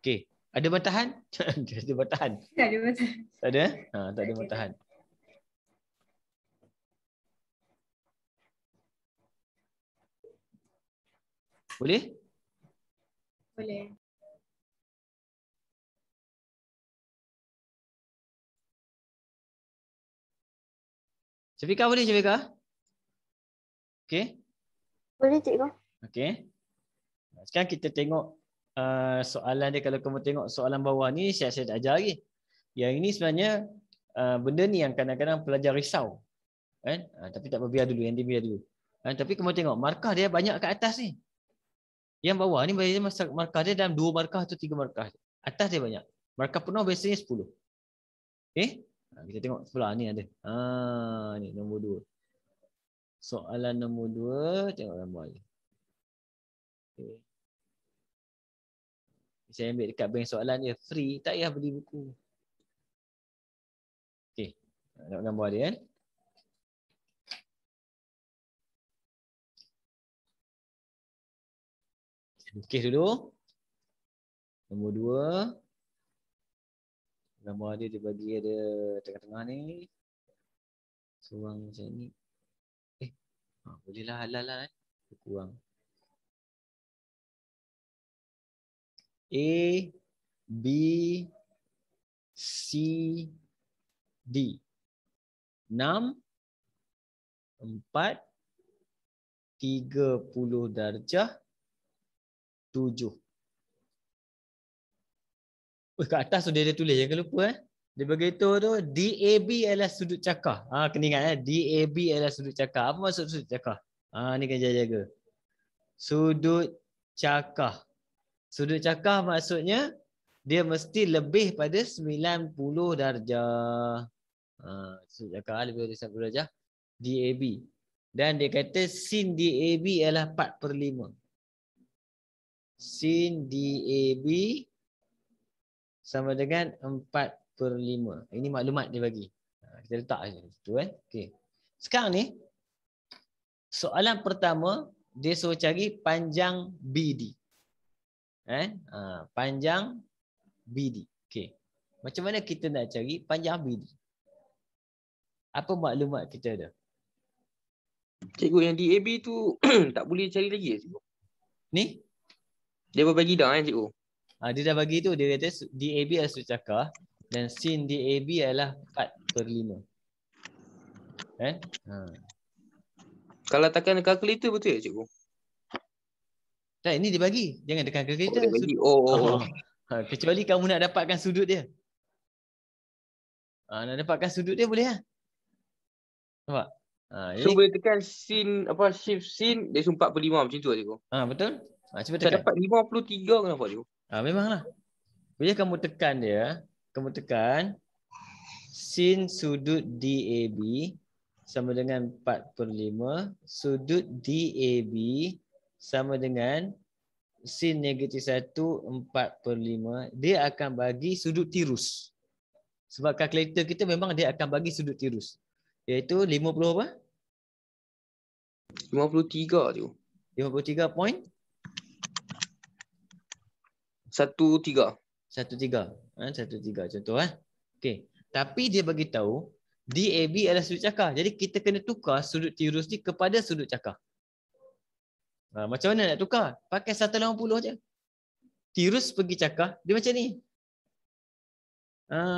Okey, ada bantahan? Ada bantahan. Tak ada masa. Tak ada? Tak ada bantahan. Boleh? Boleh. Syafika boleh, Syafika? Okey. Boleh cikgu. Okey. Sekarang kita tengok soalan dia. Kalau kamu tengok soalan bawah ni, saya dah ajar lagi. Yang ini sebenarnya benda ni yang kadang-kadang pelajar risau. Kan? Tapi tak apa, biar dulu. Yang dia biar dulu. Tapi kamu tengok markah dia banyak kat atas ni. Yang bawah ni biasanya markah dia dalam 2 markah atau 3 markah. Atas dia banyak. Markah penuh biasanya 10. Okey. Kita tengok sebelah ni ada. Ni nombor 2. Soalan nombor 2, tengok gambar ni. Okay. Saya ambil dekat bank soalan dia free, tak payah beli buku. Okey. Tengok gambar dia kan. Lukis dulu. Nombor 2. Gambar dia bagi ada tengah-tengah ni. Kurang macam ni. Bolehlah halal lah. Kurang. A, B, C, D. 6, 4, 30 darjah, 7. Kat atas tu dia ada tulis, jangan lupa Dia beritahu tu DAB adalah sudut cakar. Kena ingat DAB adalah sudut cakar. Apa maksud sudut cakar? Ni kena jaga. Sudut cakar. Sudut cakar maksudnya dia mesti lebih pada 90 darjah. Sudut cakar lebih dari 90 darjah. DAB. Dan dia kata sin DAB adalah 4/5. Sin DAB sama dengan 4/5. Ini maklumat dia bagi. Kita letak je situ kan. Okey. Sekarang ni soalan pertama dia suruh cari panjang BD. Panjang BD. Okey. Macam mana kita nak cari panjang BD? Apa maklumat kita ada? Cikgu, yang DAB tu tak boleh cari lagi ya cikgu? Ni? Dia berbagi dah kan cikgu? Dia dah bagi tu, dia kata DAB adalah sudut cakar dan sin DAB adalah 4/5. Kan? Kalau tekan kalkulator betul ya cikgu? Tak, ini dia bagi. Jangan tekan kalkulator. Dia bagi. Kecuali kamu nak dapatkan sudut dia. Nak dapatkan sudut dia boleh lah. Nampak? So boleh tekan sin, shift sin, dia 4/5 macam tu lah cikgu? Betul. Cuba Saya tekan. dapat 53 kenapa cikgu? Memanglah. Bila kamu tekan dia, kamu tekan sin sudut DAB sama dengan 4/5, sudut DAB sama dengan sin negatif 1 4/5. Dia akan bagi sudut tirus. Sebab kalkulator kita memang dia akan bagi sudut tirus. Iaitu 50 apa? 53 cikgu. 53 point? 13. 13 contoh Okey. Tapi dia bagi tahu DAB adalah sudut cakar. Jadi kita kena tukar sudut tirus ni kepada sudut cakar. Macam mana nak tukar? Pakai 180 je. Tirus pergi cakar, dia macam ni.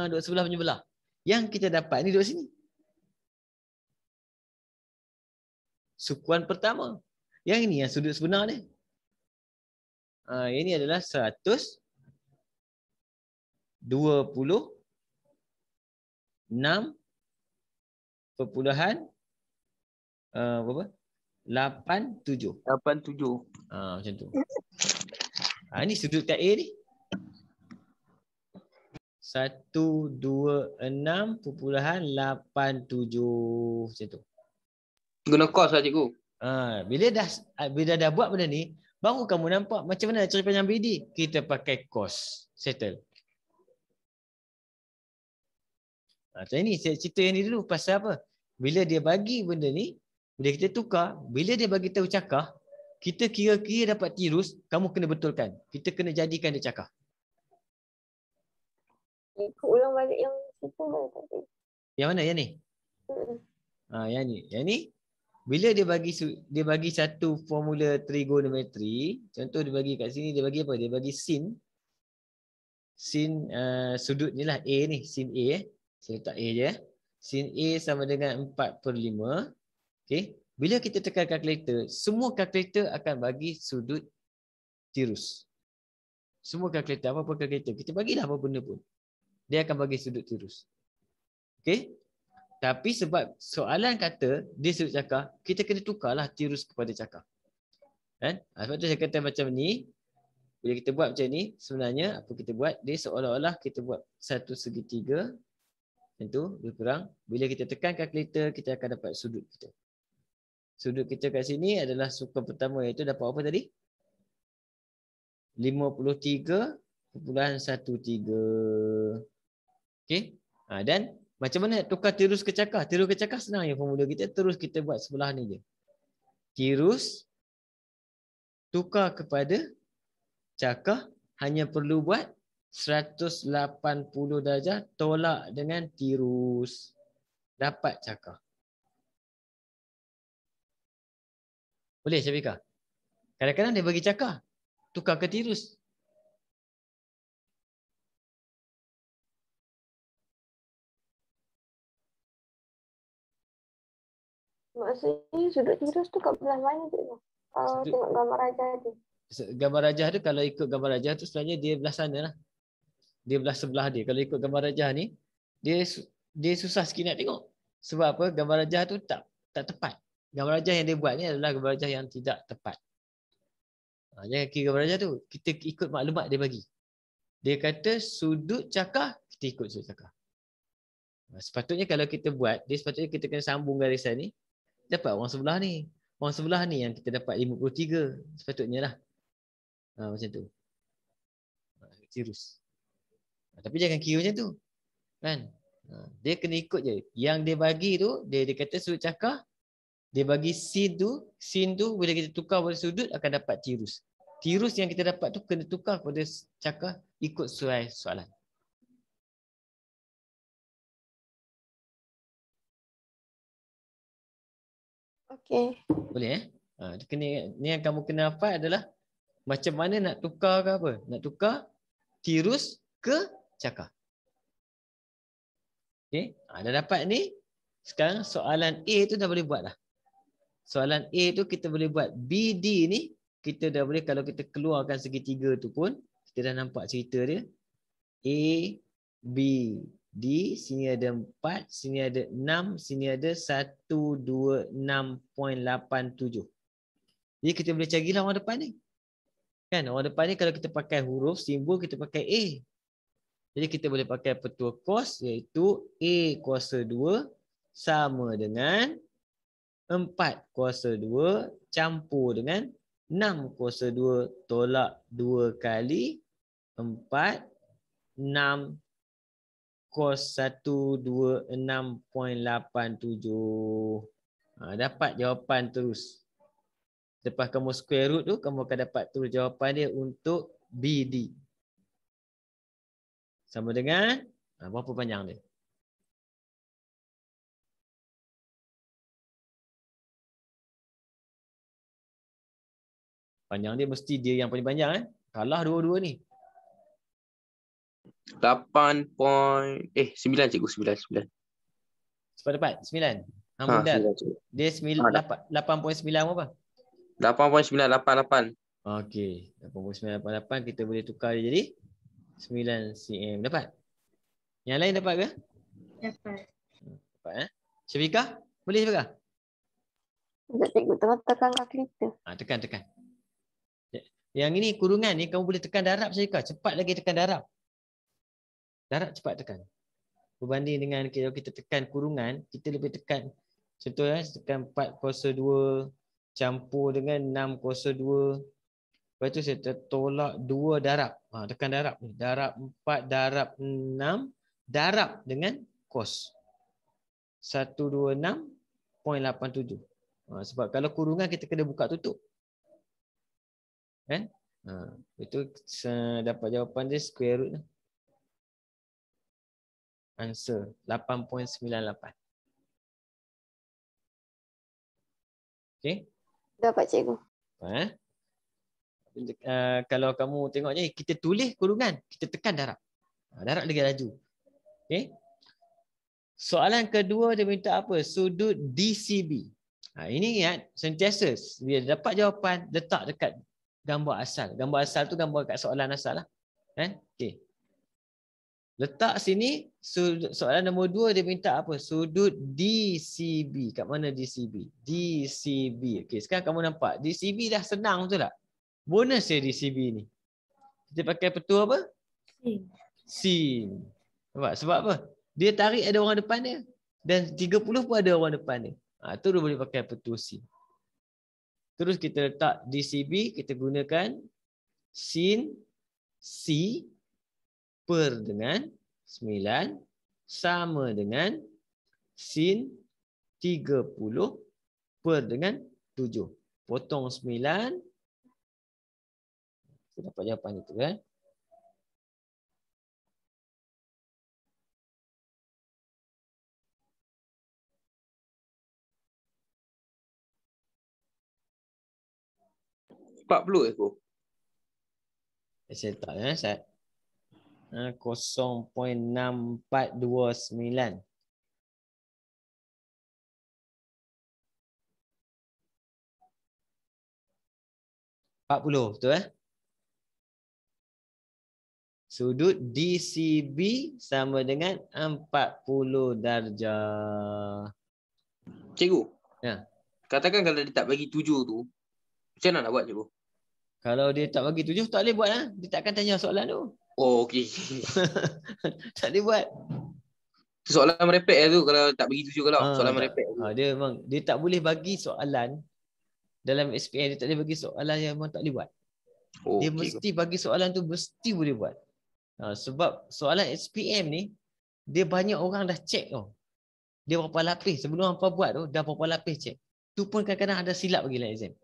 Duduk sebelah penyebelah. Yang kita dapat ni duduk sini. Sukuan pertama. Yang ini yang sudut sebenar ni. Ini adalah 120 berapa? 87. 87. Macam tu. Ini sudut kat A ni. 126.87 macam tu. Guna cos lah cikgu. Bila dah buat benda ni, baru kamu nampak macam mana cara panjang BD. Kita pakai cos. Settle. Macam ni saya cerita yang ni dulu. Pasal apa? Bila dia bagi benda ni, bila kita tukar, bila dia bagi tahu cakar, kita kira-kira dapat tirus, kamu kena betulkan. Kita kena jadikan dia cakar. Ikut ulang balik yang situ boleh tak? Yang mana? Yang ni? Yang ni. Bila dia bagi satu formula trigonometri, contoh dia bagi kat sini, dia bagi apa? Dia bagi sin sudut ni lah A ni, sin A. Saya letak A je. Sin A sama dengan 4/5. Okey. Bila kita tekan kalkulator, semua kalkulator akan bagi sudut tirus. Semua kalkulator, apa-apa kalkulator, kita bagilah apa benda pun, dia akan bagi sudut tirus. Okey? Tapi sebab soalan kata dia sudut cakar, kita kena tukarlah tirus kepada cakar. Kan? Sebab tu saya kata macam ni, bila kita buat macam ni, sebenarnya apa kita buat, dia seolah-olah kita buat satu segitiga, macam tu, lebih kurang. Bila kita tekan kalkulator, kita akan dapat sudut kita. Sudut kita kat sini adalah sukan pertama, iaitu dapat apa tadi? 53.13. Okey? Dan macam mana tukar tirus ke cakar? Tirus ke cakar senang je formula kita. Terus kita buat sebelah ni je. Tirus tukar kepada cakar, hanya perlu buat 180 darjah tolak dengan tirus. Dapat cakar. Boleh Syafiqah? Kadang-kadang dia bagi cakar, tukar ke tirus. Maksudnya sudut tirus tu kat belah mana tu? Tengok gambar rajah tu. Gambar rajah tu, kalau ikut gambar rajah tu sebenarnya dia belah sana lah. Dia belah sebelah dia. Kalau ikut gambar rajah ni, dia susah sikit nak tengok. Sebab apa? Gambar rajah tu tak tepat. Gambar rajah yang dia buat ni adalah gambar rajah yang tidak tepat. Jangan kira gambar rajah tu. Kita ikut maklumat dia bagi. Dia kata sudut cakar, kita ikut sudut cakar. Sepatutnya kalau kita buat, dia sepatutnya kita kena sambung garisan ni, dapat orang sebelah ni. Orang sebelah ni yang kita dapat 53. Sepatutnya lah. Macam tu. Tirus. Tapi jangan kira macam tu. Kan? Dia kena ikut je. Yang dia bagi tu, dia kata sudut cakar, dia bagi sin tu bila kita tukar pada sudut akan dapat tirus. Tirus yang kita dapat tu kena tukar pada cakar ikut sesuai soalan. Okey. Boleh ni yang kamu kena hafal adalah macam mana nak tukar ke apa? Nak tukar tirus ke cakar. Okey, dah dapat ni. Sekarang soalan A tu dah boleh buat dah. Soalan A tu kita boleh buat BD ni, kita dah boleh, kalau kita keluarkan segitiga tu pun, kita dah nampak cerita dia. A, B, D, sini ada 4, sini ada 6, sini ada 126.87. Jadi kita boleh carilah orang depan ni. Kan, orang depan ni kalau kita pakai huruf, simbol, kita pakai A. Jadi kita boleh pakai petua kos, iaitu A kuasa 2 sama dengan 4 kuasa 2 campur dengan 6 kuasa 2 tolak 2 kali 4, 6 cos 126.87. Dapat jawapan terus. Lepas kamu square root tu, kamu akan dapat terus jawapan dia untuk BD. Sama dengan berapa panjang dia? Panjang dia mesti dia yang paling panjang. Kalah dua-dua ni. 9 cikgu, 9. Cepat dapat 9. Bundar. 9, Dia 8.9 apa? 8.988. Okey, 8.988 kita boleh tukar dia jadi 9 cm. Dapat? Yang lain dapat ke? Dapat. Dapat Syafiqah? Boleh Syafiqah? Sekejap cikgu tengah tekan kalkulator. Tekan. Yang ini kurungan ni kamu boleh tekan darab Syafiqah. Cepat lagi tekan darab. Darab cepat tekan. Berbanding dengan kalau kita tekan kurungan, kita lebih tekan. Contohnya tekan 4 kuasa 2 campur dengan 6 kuasa 2. Lepas tu saya tertolak 2 darab. Tekan darab ni. Darab 4, darab 6. Darab dengan kos. 126.87. Sebab kalau kurungan kita kena buka tutup. Kan? Itu dapat jawapan dia square root. Answer 8.98. Okey. Dapat cikgu. Kalau kamu tengok je, kita tulis kurungan, kita tekan darab. Darab lagi laju. Okey. Soalan kedua dia minta apa? Sudut DCB. Ini ingat, sentiasa bila dapat jawapan, letak dekat gambar asal. Gambar asal tu gambar kat soalan asal lah. Okey. Letak sini, soalan nombor 2 dia minta apa? Sudut DCB. Kat mana DCB? DCB. Okey, sekarang kamu nampak. DCB dah senang betul tak? Bonus dia DCB ni. Kita pakai petua apa? Sin. Nampak? Sebab apa? Dia tarik ada orang depan dia. Dan 30 pun ada orang depan dia. Tu dia boleh pakai petua sin. Terus kita letak DCB, kita gunakan sin C per dengan 9 sama dengan sin 30 per dengan 7. Potong 9. Kita dapat jawapan itu kan. ekor. Saya letak saya 0.6429. Betul Sudut DCB sama dengan 40 darjah. Cikgu. Ya. Katakan kalau dia tak bagi 7 tu, macam mana nak buat cikgu? Kalau dia tak bagi 7, tak boleh buat lah. Dia takkan tanya soalan tu. Oh, okey. Tak boleh buat. Soalan merepek tu kalau tak bagi 7 kalau soalan merepek. Dia memang dia tak boleh bagi soalan dalam SPM, dia tak boleh bagi soalan yang memang tak boleh buat. Dia mesti bagi soalan tu mesti boleh buat. Sebab soalan SPM ni dia banyak orang dah check tau. Dia berapa lapis sebelum hangpa buat tu dah berapa lapis check. Tu pun kadang-kadang ada silap bagi dalam exam.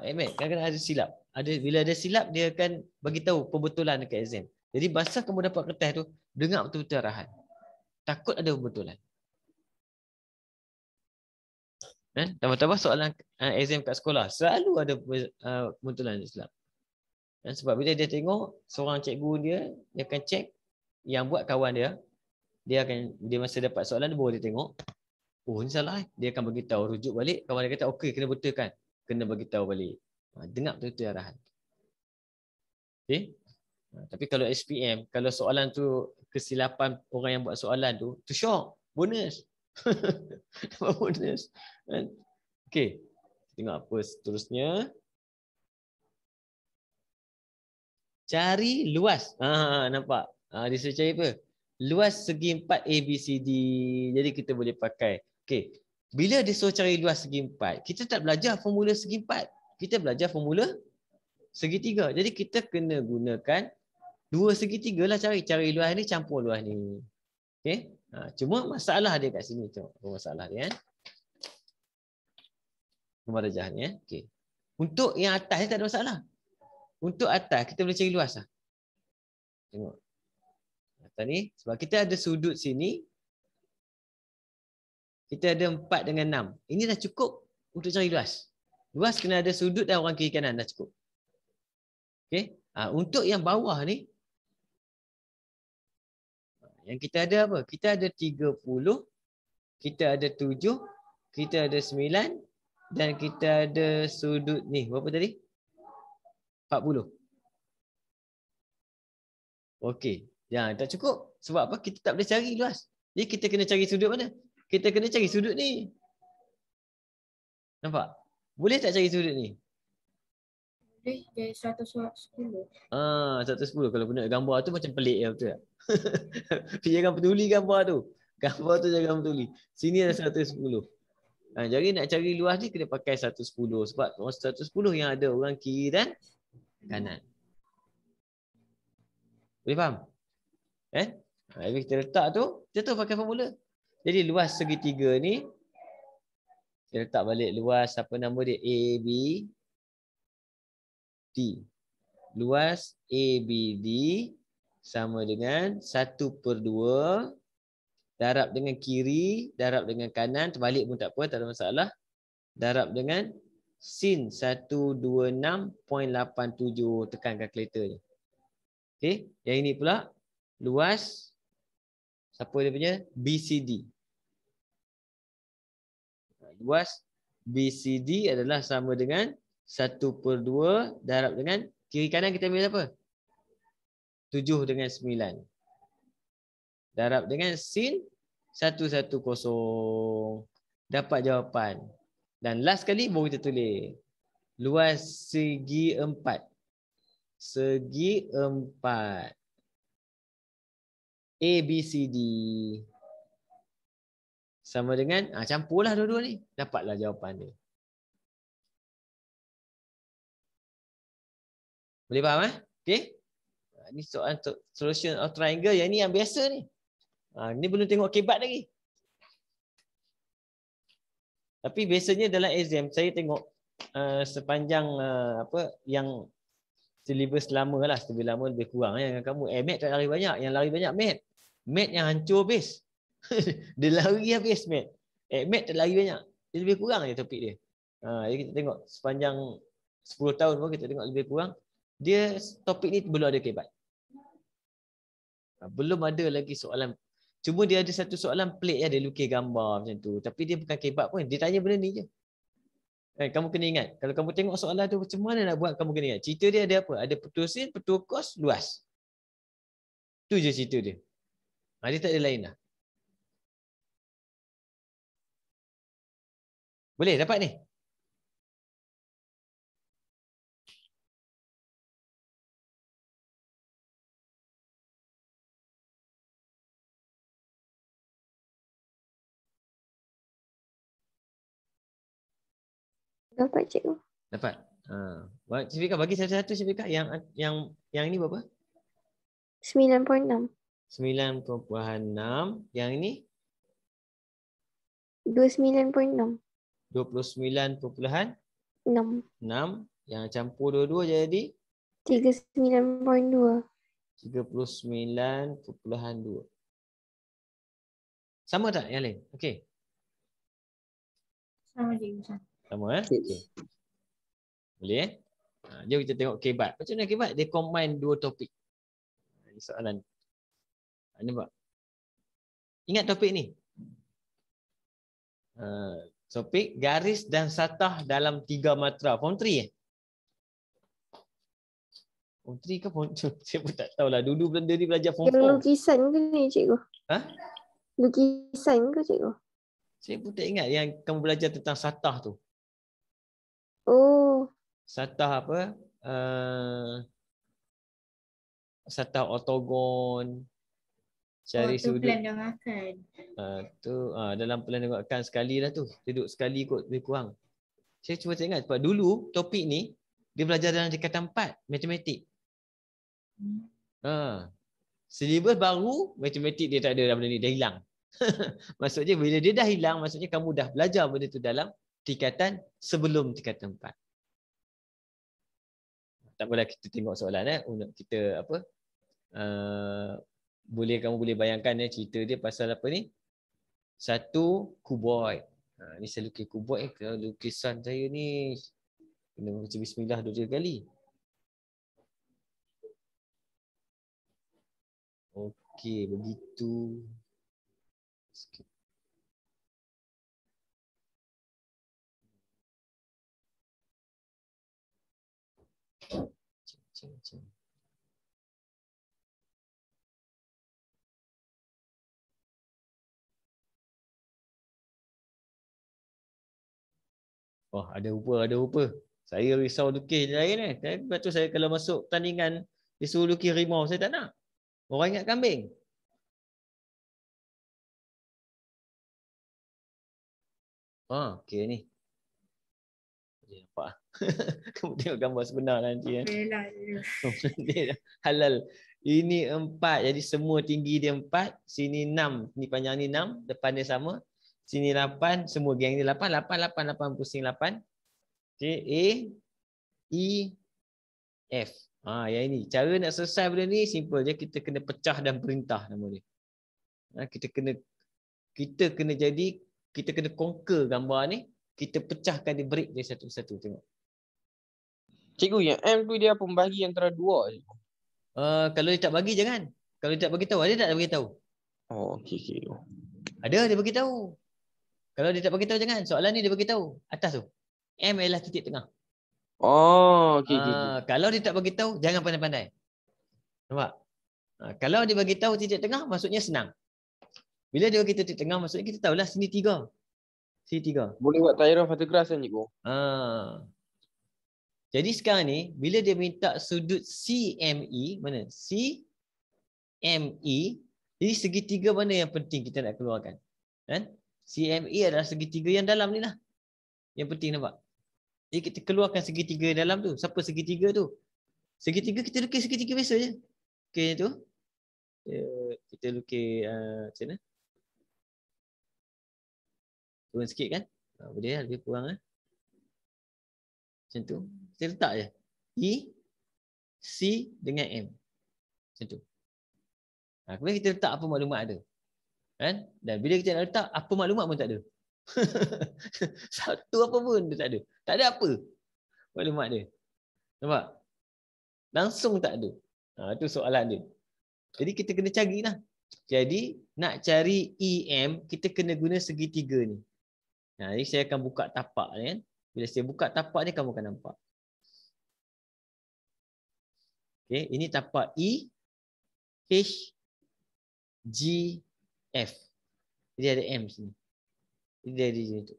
Admit kadang-kadang ada silap. Bila ada silap dia akan bagi tahu perbetulan dekat exam. Jadi masa kamu dapat kertas tu, dengar betul-betul arahan. Takut ada perbetulan. Tambah-tambah soalan exam kat sekolah selalu ada perbetulan silap. Sebab bila dia tengok seorang cikgu dia akan cek yang buat kawan dia masa dapat soalan dia baru dia tengok, oh ni salah. Dia akan bagi tahu, rujuk balik, kawan dia kata okey kena betulkan, kena bagi tahu balik. Dengar betul-betul arahan. Okey. Tapi kalau SPM, kalau soalan tu kesilapan orang yang buat soalan tu syok, bonus. Dapat bonus. Okey. Tengok apa seterusnya. Cari luas. Nampak? Dia suruh cari apa? Luas segi 4 ABCD. Jadi kita boleh pakai. Okey. Bila dia suruh cari luas segi 4, kita tak belajar formula segi 4. Kita belajar formula segitiga. Jadi kita kena gunakan 2 segitiga lah cari luas ni campur luas ni. Okey. Cuma masalah dia kat sini. Tengok apa masalah dia. Mumarajah ni. Okey. Untuk yang atas ni tak ada masalah. Untuk atas kita boleh cari luas lah. Tengok. Atas ni sebab kita ada sudut sini. Kita ada 4 dengan 6. Ini dah cukup untuk cari luas. Luas kena ada sudut dan orang kiri kanan dah cukup. Okey. Untuk yang bawah ni yang kita ada apa? Kita ada 30, kita ada 7, kita ada 9 dan kita ada sudut ni. Berapa tadi? 40. Okey. Ya, tak cukup. Sebab apa? Kita tak boleh cari luas. Jadi kita kena cari sudut mana? Kita kena cari sudut ni. Nampak? Boleh tak cari sudut ni? Boleh jadi 110. 110. Kalau guna gambar tu macam pelik ya, betul tak? Jangan peduli gambar tu. Gambar tu jangan peduli. Sini ada 110. Jadi nak cari luas ni kena pakai 110. Sebab 110 yang ada orang kiri dan kanan. Boleh faham? Jadi kita letak tu, kita tu pakai formula. Jadi luas segitiga ni, kita letak balik luas apa nama dia? AB D. Luas ABD sama dengan 1/2 darab dengan kiri, darab dengan kanan, terbalik pun tak apa, tak ada masalah. Darab dengan sin 126.87, tekan kalkulator je. Okey, yang ini pula luas siapa dia punya? BCD. Luas BCD adalah sama dengan 1/2 darab dengan kiri kanan kita ambil apa? 7 dengan 9. Darab dengan sin 110. Dapat jawapan. Dan last kali baru kita tulis. Luas segi 4. Segi 4. ABCD. Sama dengan, campurlah dua-dua ni. Dapatlah jawapan dia. Boleh faham okey? Ni soalan solution of triangle yang ni yang biasa ni. Ni belum tengok kebat lagi. Tapi biasanya dalam exam saya tengok sepanjang apa yang silibus lama lah, lebih lama lebih kurang yang kamu mat tak lari banyak, yang lari banyak mat yang hancur habis. Dia lari habis mat. Mat tak lari banyak. Dia lebih kurang je topik dia. Jadi kita tengok sepanjang 10 tahun pun kita tengok lebih kurang dia topik ni belum ada kebat. Belum ada lagi soalan. Cuma dia ada satu soalan pelik dia lukis gambar macam tu. Tapi dia bukan kebat pun. Dia tanya benda ni je. Kamu kena ingat. Kalau kamu tengok soalan tu macam mana nak buat, kamu kena ingat. Cerita dia ada apa? Ada petua sin, petua kos, luas. Tu je cerita dia. Dia tak ada lain dah. Boleh dapat ni? Dapat cikgu. Dapat. Syafika bagi satu-satu Syafika. Yang ini berapa? 9.6. 9.6. Yang ini? 29.6. 29.6. 6. Yang campur dua-dua jadi? 39.2. 39.2. Sama tak yang lain? Okey. Sama cikgu. Sama okey. Boleh jom kita tengok kebat. Macam mana kebat? Dia combine dua topik. Ini soalan. Nampak? Ingat topik ni? Topik garis dan satah dalam 3 matra. Form 3 Form 3 ke form 2? Saya pun tak tahulah. Dulu benda ni belajar form 4. Yang lukisan ke ni cikgu? Lukisan ke cikgu? Saya pun tak ingat yang kamu belajar tentang satah tu. Oh. Satah apa? Satah ortogon. Cari sudut. Plan dan makan. Dalam plan dan makan sekali lah tu. Duduk sekali kot lebih kurang. Saya cuba ingat sebab dulu topik ni dia belajar dalam tingkatan 4 matematik. Silibus baru matematik dia tak ada dalam benda ni, dah hilang. Maksudnya bila dia dah hilang, maksudnya kamu dah belajar benda tu dalam tingkatan sebelum tingkatan 4. Tak apalah kita tengok soalan untuk kita apa? Kamu boleh bayangkan cerita dia pasal apa ni? Satu kuboid. Ni saya lukis kuboid kalau lukisan saya ni kena baca bismillah 2-3 kali. Okey, begitu. Sikit. Oh, ada rupa. Saya risau lukis lain ni. Lepas tu saya kalau masuk pertandingan disuruh lukis harimau, saya tak nak. Orang ingat kambing. Okey ni. Dia nampak. Kamu tengok gambar sebenar nanti kan. Halal. Ini 4. Jadi semua tinggi dia 4. Sini 6. Ni panjang ni 6. Depan dia sama. Sini 8. Semua geng ni 8. 8 pusing 8. Okay. A. E. F. Yang ini. Cara nak selesai benda ni simple je. Kita kena pecah dan perintah nama dia. Kita kena conquer gambar ni. Kita pecahkan dia, break dia satu-satu. Tengok. Cikgu, yang M tu dia pembagi antara 2 je. Kalau dia tak bagi jangan. Kalau dia tak bagi tahu, ada tak dia bagi tahu? Oh, okey. Ada dia bagi tahu. Kalau dia tak bagi tahu jangan. Soalan ni dia bagi tahu. Atas tu. M ialah titik tengah. Oh, okey. Kalau dia tak bagi tahu jangan pandai-pandai. Nampak? Kalau dia bagi tahu titik tengah maksudnya senang. Bila dia bagi titik tengah maksudnya kita tahulah sini 3. Sini 3. Boleh buat tayarah fotografi kan cikgu? Jadi sekarang ni bila dia minta sudut CME, mana? CME. Jadi segitiga mana yang penting kita nak keluarkan? Kan? CME adalah segitiga yang dalam ni lah. Yang penting nampak. Jadi kita keluarkan segitiga dalam tu. Siapa segitiga tu? Segitiga kita lukis segitiga biasa je. Okey tu. Kita lukis macam mana? Turun sikit kan? Boleh lah, lebih kurang lah. Macam tu. Kita letak je. E, C dengan M. Macam tu. Kemudian kita letak apa maklumat ada. Kan? Dan bila kita nak letak, apa maklumat pun tak ada. Satu apa pun dia tak ada. Tak ada apa maklumat dia. Nampak? Langsung tak ada. Itu soalan dia. Jadi kita kena carilah. Jadi nak cari EM, kita kena guna segitiga ni. Jadi saya akan buka tapak ni kan. Bila saya buka tapak ni kamu akan nampak. Okey, ini tapak E, H, G, F. Jadi ada M sini. Jadi dia di sini tu.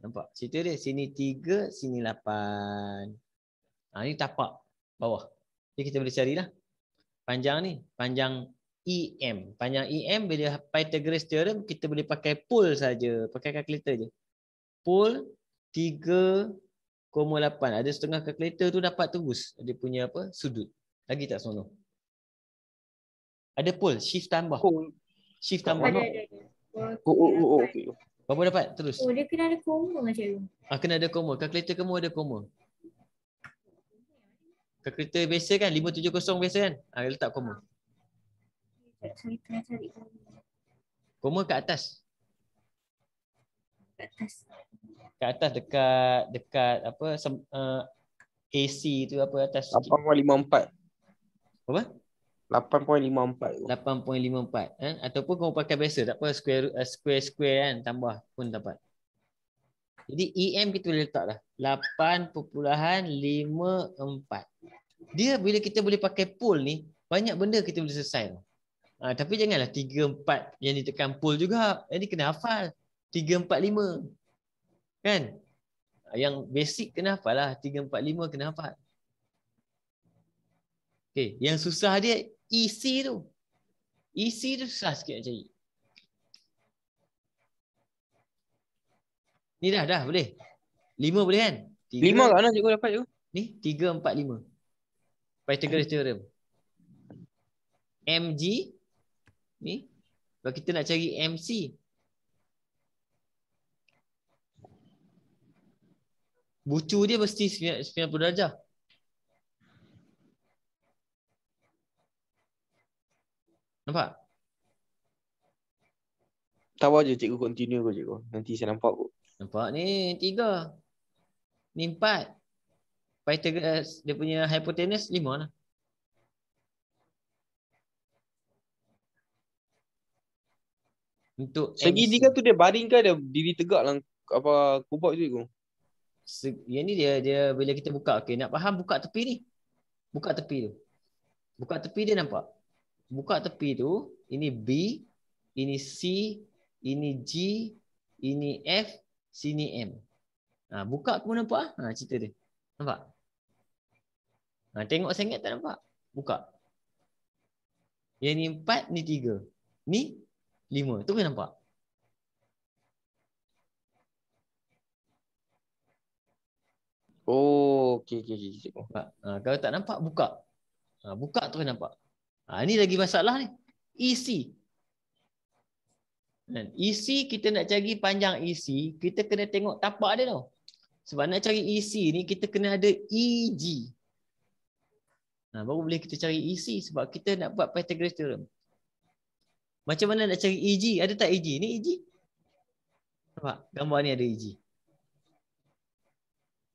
Nampak? Situ dia. Sini 3, sini 8. Ini tapak bawah. Jadi kita boleh carilah. Panjang ni. Panjang EM. Panjang EM bila Pythagoras theorem kita boleh pakai pole saja. Pakai kalkulator je. Pole 3,8. Ada setengah kalkulator tu dapat terus. Dia punya apa? Sudut. Lagi tak seronok? Ada pole. Shift tambah. Shift tambah. Ada. Okey. Berapa dapat? Terus. Oh, dia kena ada koma cikgu. Kena ada koma. Kalkulator kamu ada koma. Kalkulator biasa kan? 570 biasa kan? Letak koma. Saya tengah cari Koma kat atas. kat atas. Kat atas dekat apa AC tu apa atas. 8.54. Apa? 8.54. 8.54 kan? Ataupun kamu pakai biasa tak apa square kan tambah pun dapat. Jadi EM kita boleh letak dah 8.54. Dia bila kita boleh pakai pole ni banyak benda kita boleh selesai. Tapi janganlah 3, 4 yang ditekan pole juga. Jadi kena hafal 3, 4, 5 kan? Yang basic kena hafal lah 3, 4, 5 kena hafal. Okay. Yang susah dia EC tu. EC tu susah sikit nak cari. Ni dah boleh. 5 boleh kan? 5 kat mana cikgu dapat tu? Ni 3, 4, 5. Pythagoras theorem. MG ni kalau kita nak cari MC. Bucu dia mesti 90 darjah. Nampak? Tahu je cikgu, continue kot cikgu. Nanti saya nampak kot. Nampak ni 3. Ni 4. Pythagoras dia punya hypotenuse 5 lah. Untuk segitiga tu dia baring ke dia diri tegak dalam apa kubak tu cikgu? Yang ni dia bila kita buka, okey nak faham buka tepi ni. Buka tepi tu. Buka tepi dia nampak. Buka tepi tu, ini B, ini C, ini G, ini F, sini M. Buka kamu nampak cerita dia. Nampak? Tengok sangat tak nampak? Buka. Yang ni 4, ni 3. Ni 5. Tu kan nampak? Oh, okey. Cikgu. Kalau tak nampak, buka. Buka tu kan nampak. Ni lagi masalah ni. Isi. Isi kita nak cari panjang isi, kita kena tengok tapak dia tau. Sebab nak cari isi ni kita kena ada EG. Baru boleh kita cari isi sebab kita nak buat Pythagoras theorem. Macam mana nak cari EG? Ada tak EG? Ni EG. Nampak? Gambar ni ada EG.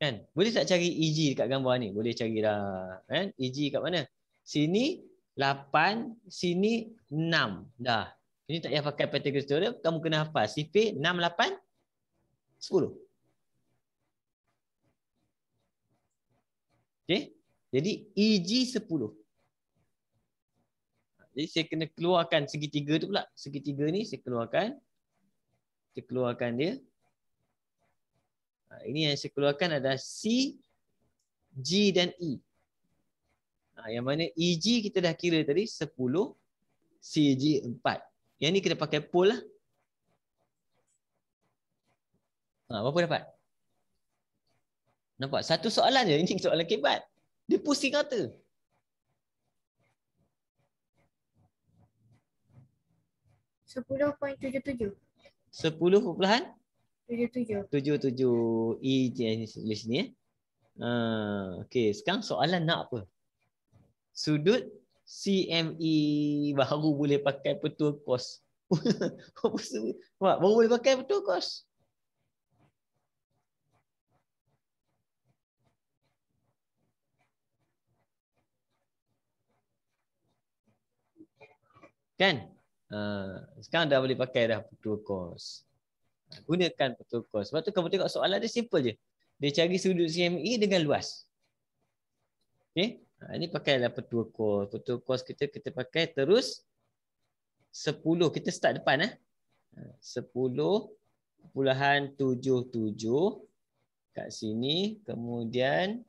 Kan? Boleh tak cari EG dekat gambar ni? Boleh cari dah. Kan? EG kat mana? Sini 8, sini 6. Dah. Ini tak payah pakai Pythagoras theorem. Kamu kena hafal. Sifir 6, 8, 10. Okay? Jadi EG 10. Jadi saya kena keluarkan segitiga tu pula. Segitiga ni saya keluarkan. Saya keluarkan dia. Ini yang saya keluarkan adalah C, G dan E. Yang mana EG kita dah kira tadi 10, CG 4. Yang ni kena pakai pol lah. Berapa dapat? Nampak? Satu soalan je. Ini soalan kebat. Dia pusing kata. $10.77. 10.77 E ni tulis sini. Okey, sekarang soalan nak apa? Sudut CME baru boleh pakai petua kos. Baru boleh pakai petua kos. Kan? Sekarang dah boleh pakai dah petua kos. Gunakan petua kos. Sebab tu kamu tengok soalan dia simple je. Dia cari sudut CME dengan luas. Okey? Ini pakailah petua kos. Petua kos kita pakai terus 10. Kita start depan 10.77 kat sini. Kemudian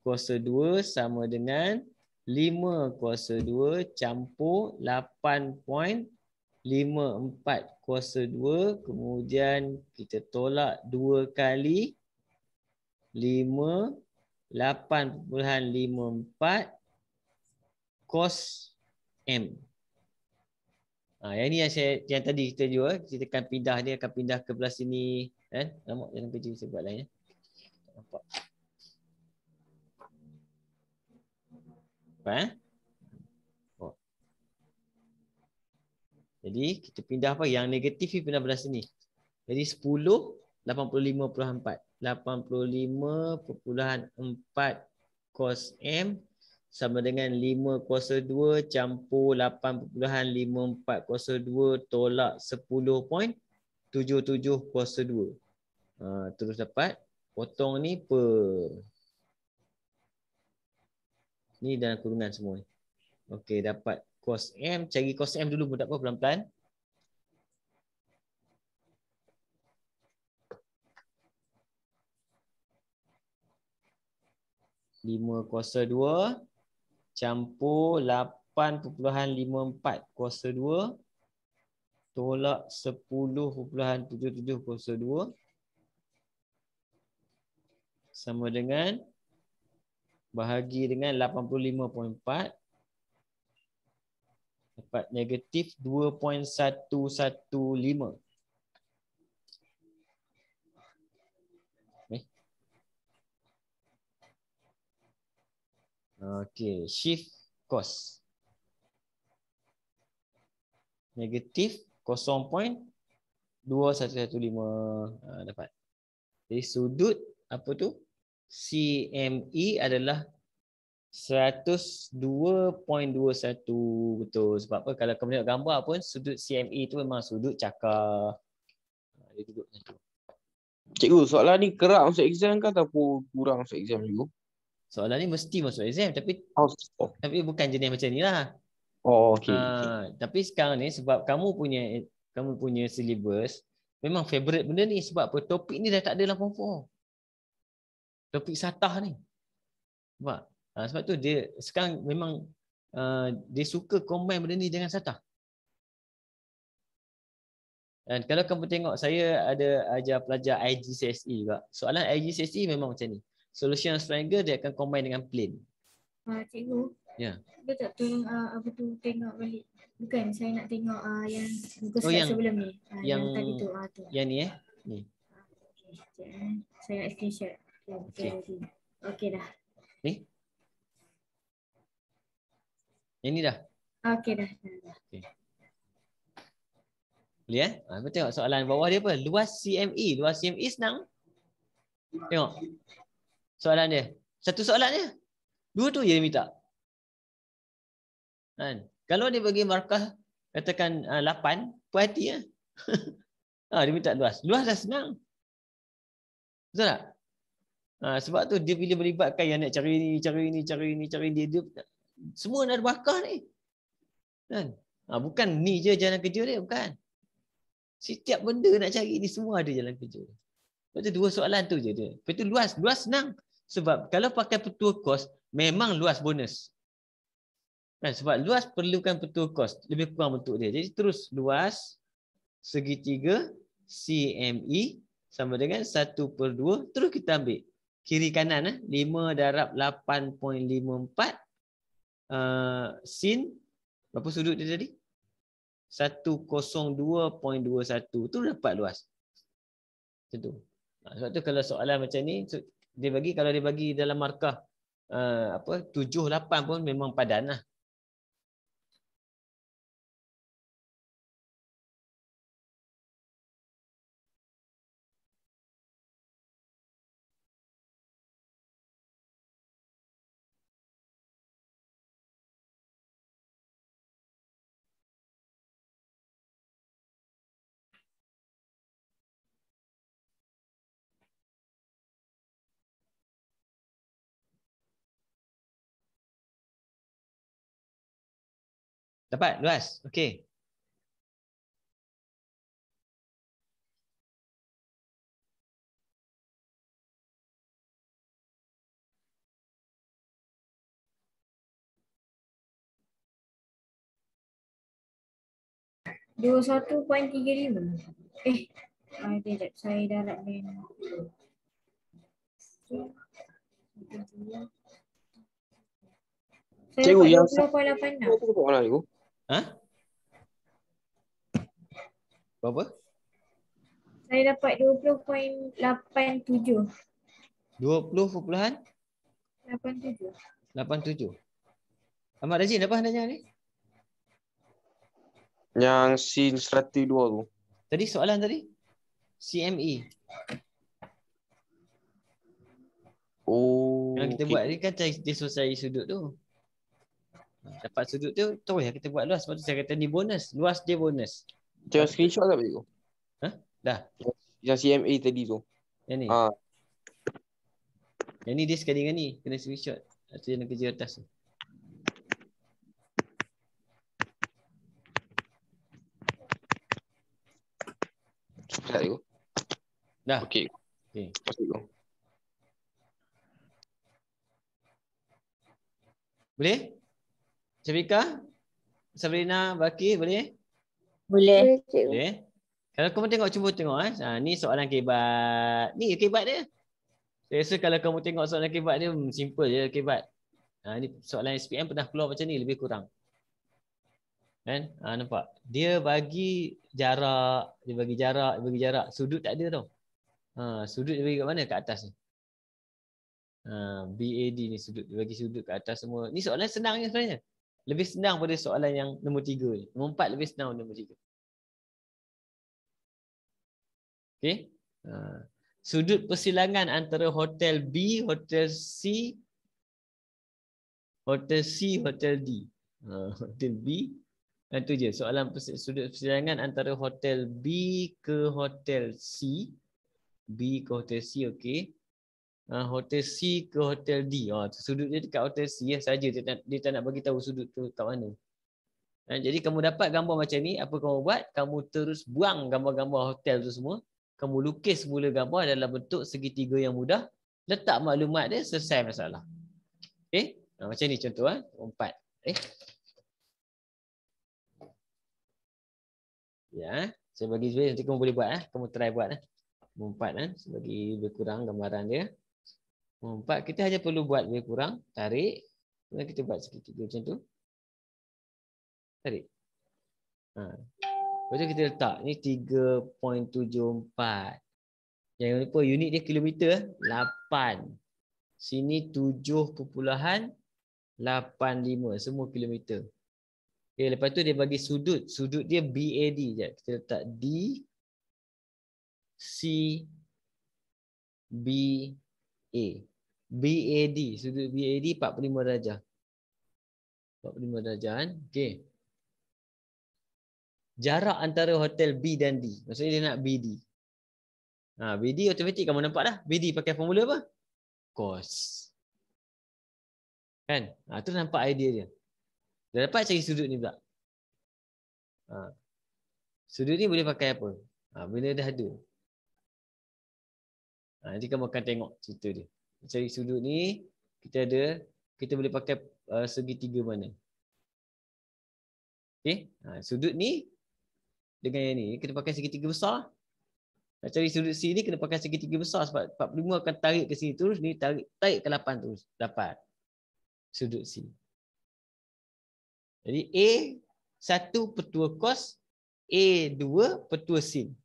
kuasa 2 sama dengan 5 kuasa 2 campur 8.54 kuasa 2. Kemudian kita tolak 2 kali 5 8.54 cos M. Yang ni yang tadi kita juga kita akan pindah, dia akan pindah ke belah sini kan. Nampak dalam kerja saya buat lain nampak. Jadi kita pindah apa? Yang negatif ni pindah belah sini. Jadi 10 85.4 85.4 cos M sama dengan 5 kuasa 2 campur 8.54 kuasa 2 tolak 10.77 kuasa 2. Terus dapat potong ni per. Ni dalam kurungan semua ni. Okey, dapat cos M. Cari cos M dulu pun tak apa, pelan-pelan. Lima kuasa 2 campur 8.54 kuasa 2 tolak 10.77 kuasa 2 sama dengan bahagi dengan 85.4 dapat negatif 2.115. Okey, shift cos negatif 0.2115 dapat. Jadi sudut apa tu? CME adalah 102.21. Betul. Sebab apa? Kalau kamu tengok gambar pun sudut CME tu memang sudut cakar. Dia duduk macam tu. Cikgu, soalan ni kerap masuk exam ke ataupun kurang masuk exam cikgu? Soalan ni mesti masuk exam tapi bukan jenis macam ni lah. Oh, okey. Tapi sekarang ni sebab kamu punya syllabus memang favorite benda ni. Sebab apa? Topik ni dah tak ada dalam form 4. Topik satah ni. Sebab tu dia sekarang memang dia suka combine benda ni dengan satah. Dan kalau kamu tengok, saya ada ajar pelajar IGCSE juga. Soalan IGCSE memang macam ni. Solution of triangle dia akan combine dengan plane. Cikgu. Ya. Dia tak tolong tengok balik. Bukan, saya nak tengok yang muka yang sebelum ni. yang tadi tu. Yang ni ni. Okay, saya nak screenshot. Okey dah. Ni? Yang ni dah? Okey dah. Okay. Boleh Kita tengok soalan bawah dia apa? Luas CME. Luas CME senang. Tengok. Soalan dia. Satu soalan dia. Dua tu je dia minta. Kan? Kalau dia bagi markah katakan 8, puas hati lah. Dia minta luas. Luas dah senang. Betul tak? Sebab tu dia bila melibatkan yang nak cari ni, dia semua dah ada markah ni. Kan? Bukan ni je jalan kerja dia, bukan. Setiap benda nak cari ni semua ada jalan kerja. Lepas tu dua soalan tu je dia. Lepas tu luas senang. Sebab kalau pakai petua kos, memang luas bonus. Kan? Sebab luas perlukan petua kos. Lebih kurang bentuk dia. Jadi terus luas segitiga CME sama dengan 1/2. Terus kita ambil kiri kanan. 5 darab 8.54 sin. Berapa sudut dia tadi? 102.21. Tu dapat luas. Macam tu. Sebab tu kalau soalan macam ni, kalau dia bagi dalam markah 7, 8 pun memang padan lah. Dapat luas. Okey. Dua 21.35. Saya dah nak Cikgu yang 20.86. mana cikgu? Berapa? Saya dapat 20.87. 20.87. Ahmad Razin apa nanya ni? Yang sin 102 tu. Tadi soalan tadi? CME. Oh. Yang kita buat ni kan dia selesai sudut tu. Dapat sudut tu, terus kita buat luas. Sebab tu saya kata ni bonus. Luas dia bonus. Tengok screenshot tak cikgu? Dah. Yang CMA tadi tu. Yang ni. Yang ni dia sekali dengan ni. Kena screenshot. Itu yang kerja atas tu. Sekejap cikgu. Dah. Okey. Cikgu. Boleh? Syafika? Sabrina, Baki, boleh? Boleh. Boleh. Kalau kamu tengok, cuba tengok. Ni soalan kebat. Ni kebat dia. Saya rasa kalau kamu tengok soalan kebat dia, simple je kebat. Ni soalan SPM pernah keluar macam ni, lebih kurang. Kan? Nampak? Dia bagi jarak, dia bagi jarak. Sudut tak ada tau. Sudut dia bagi kat mana? Kat atas ni. BAD ni sudut, dia bagi sudut kat atas semua. Ni soalan senang je sebenarnya. Lebih senang pada soalan yang nombor 3 ni. Nombor 4 lebih senang nombor 3. Okey. Sudut persilangan antara hotel B, hotel C, hotel D. Hotel B. Itu je soalan sudut persilangan antara hotel B ke hotel C. B ke hotel C, okey. Hotel C ke hotel D. Sudut dia dekat hotel C saja. Dia tak nak bagi tahu sudut tu kat mana. Jadi kamu dapat gambar macam ni, apa kamu buat? Kamu terus buang gambar-gambar hotel tu semua. Kamu lukis semula gambar dalam bentuk segitiga yang mudah. Letak maklumat dia, selesai masalah. Okey? Macam ni contoh. 4. Ya, saya bagi sebenarnya nanti kamu boleh buat. Kamu try buat. 4 sebagi lebih kurang gambaran dia. 4 kita hanya perlu buat lebih kurang. Tarik. Kemudian kita buat segitiga macam tu. Tarik. Lepas tu kita letak. Ni 3.74. Jangan lupa unit dia kilometer. 8. Sini 7.85. Semua kilometer. Okay, lepas tu dia bagi sudut. Sudut dia BAD. Kita letak D. C. B. A. BAD. Sudut BAD 45 darjah. 45 darjah kan. Okay. Jarak antara hotel B dan D. Maksudnya dia nak BD. BD automatik kamu nampak dah. BD pakai formula apa? Cos. Kan? Tu nampak idea dia. Dah dapat cari sudut ni pula. Sudut ni boleh pakai apa? Bila dah ada. Nanti kamu akan tengok cerita dia. Cari sudut ni, kita boleh pakai segitiga mana. Okay? Sudut ni dengan yang ni, kita pakai segitiga besar. Nak cari sudut C ni, kena pakai segitiga besar sebab 45 akan tarik ke sini terus, ni tarik ke 8 terus. Dapat sudut C. Jadi A1 petua cos, A2 petua sin.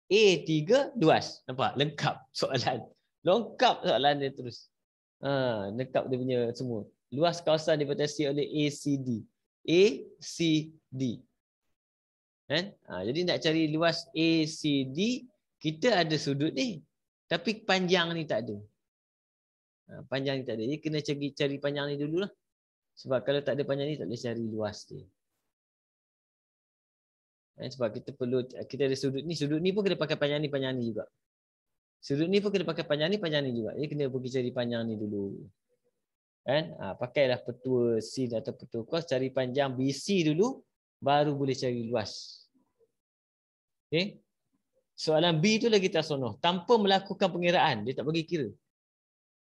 A3 luas. Nampak? Lengkap soalan. Lengkap soalan dia terus. Lengkap dia punya semua. Luas kawasan dibatasi oleh ACD. ACD. Kan? Jadi nak cari luas ACD, kita ada sudut ni. Tapi panjang ni tak ada. Panjang ni tak ada. Jadi kena cari panjang ni dululah. Sebab kalau tak ada panjang ni, tak boleh cari luas dia. Sebab kita ada sudut ni pun kena pakai panjang ni juga. Sudut ni pun kena pakai panjang ni juga. Jadi kena pergi cari panjang ni dulu. Kan? Pakailah petua sin atau petua cos, cari panjang BC dulu, baru boleh cari luas. Okay? Soalan B tu lagi tak seronok. Tanpa melakukan pengiraan, dia tak bagi kira.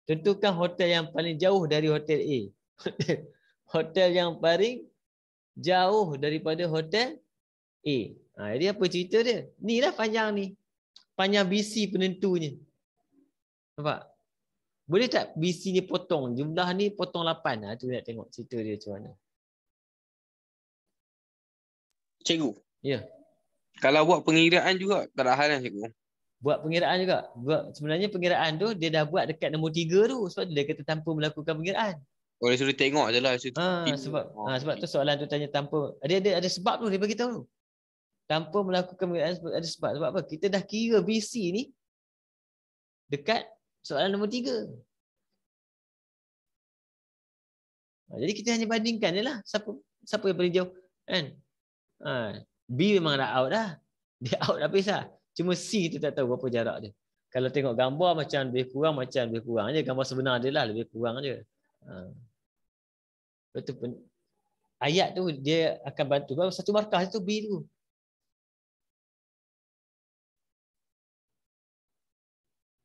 Tentukan hotel yang paling jauh dari hotel A. Hotel yang paling jauh daripada hotel A. Jadi apa cerita dia? Ni lah panjang ni. Panjang BC penentunya. Nampak? Boleh tak BC ni potong? Jumlah ni potong 8. Tu nak tengok cerita dia macam mana. Cikgu. Ya. Kalau buat pengiraan juga tak ada hal kan cikgu? Buat pengiraan juga. Sebenarnya pengiraan tu dia dah buat dekat nombor 3 tu. Sebab tu dia kata tanpa melakukan pengiraan. Boleh suruh tengok je lah. Sebab tu soalan tu tanya tanpa. Dia ada sebab tu dia bagi tahu. Tanpa melakukan pengiraan ada sebab. Sebab apa? Kita dah kira BC ni dekat soalan nombor 3. Jadi kita hanya bandingkan je lah. Siapa yang paling jauh. Kan? B memang dah out dah. Dia out habis lah. Cuma C tu tak tahu berapa jarak dia. Kalau tengok gambar macam lebih kurang je. Gambar sebenar dia lah lebih kurang je. Betul. Ayat tu dia akan bantu. Satu markah tu B tu.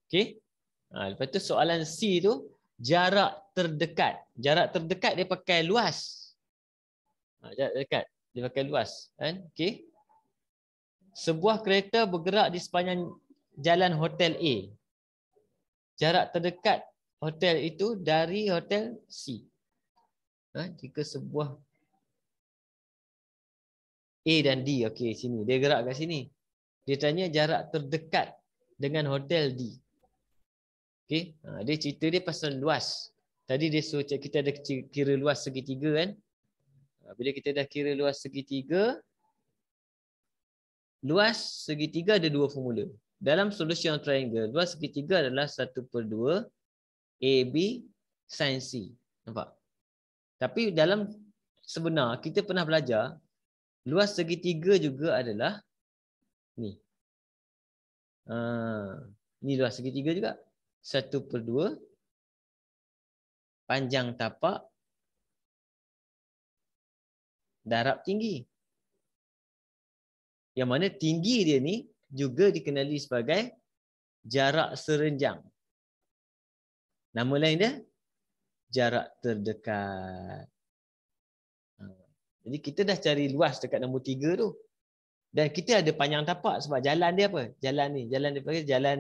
Okey. Lepas tu soalan C tu jarak terdekat. Jarak terdekat dia pakai luas. Jarak terdekat dia pakai luas, kan? Okey. Sebuah kereta bergerak di sepanjang jalan hotel A. Jarak terdekat hotel itu dari hotel C. Jika sebuah A dan D, okey sini. Dia gerak kat sini. Dia tanya jarak terdekat dengan hotel D. Okey, dia cerita dia pasal luas. Tadi dia suruh kita ada kira luas segitiga kan? Bila kita dah kira luas segitiga ada dua formula. Dalam solution triangle, luas segitiga adalah 1/2 AB sin C. Nampak? Tapi dalam sebenar, kita pernah belajar, luas segitiga juga adalah ni. Ni luas segitiga juga. 1/2 panjang tapak darab tinggi. Yang mana tinggi dia ni juga dikenali sebagai jarak serenjang. Nama lain dia jarak terdekat. Jadi kita dah cari luas dekat nombor 3 tu. Dan kita ada panjang tapak sebab jalan dia apa? Jalan ni, jalan dia panggil jalan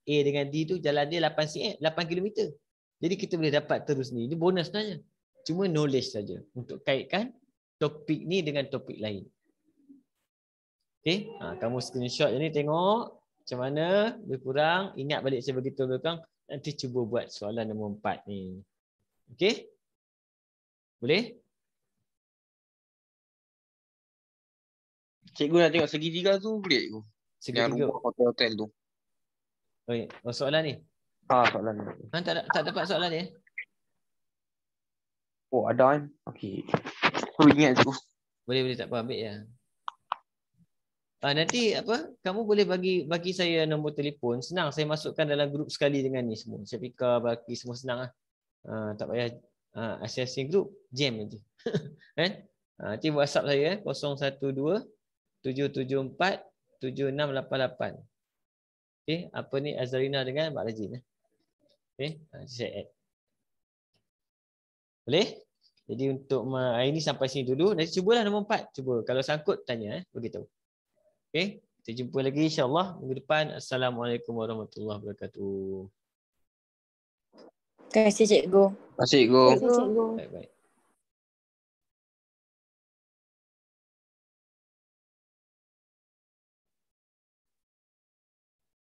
A dengan D tu, jalan dia 8 km. Jadi kita boleh dapat terus ni. Ini bonus sebenarnya. Cuma knowledge saja untuk kaitkan topik ni dengan topik lain. Okey, kamu screenshot je ni, tengok macam mana lebih kurang. Ingat balik saya beritahu belakang, nanti cuba buat soalan nombor 4 ni. Okey? Boleh? Cikgu nak tengok segitiga tu boleh cikgu? Yang rumah hotel-hotel tu. Oh, soalan ni? Soalan ni. Tak dapat soalan ni? Oh, ada kan? Okey. Perlu ingat cikgu. Boleh tak apa, ambil ya. Nanti apa? Kamu boleh bagi saya nombor telefon. Senang, saya masukkan dalam grup sekali dengan ni semua. Saya fikir bagi semua senang lah. Tak payah assessing group, jam je. Kan? Nanti WhatsApp saya 012 774 7688. Okey, apa ni Azarina dengan Mak Rajin. Okey, saya add. Boleh? Jadi untuk hari ni sampai sini dulu. Nanti cubalah nombor 4. Cuba. Kalau sangkut tanya beritahu. Okey, kita jumpa lagi insya-Allah minggu depan. Assalamualaikum warahmatullahi wabarakatuh. Terima kasih cikgu. Terima kasih cikgu. Cikgu. Baik-baik.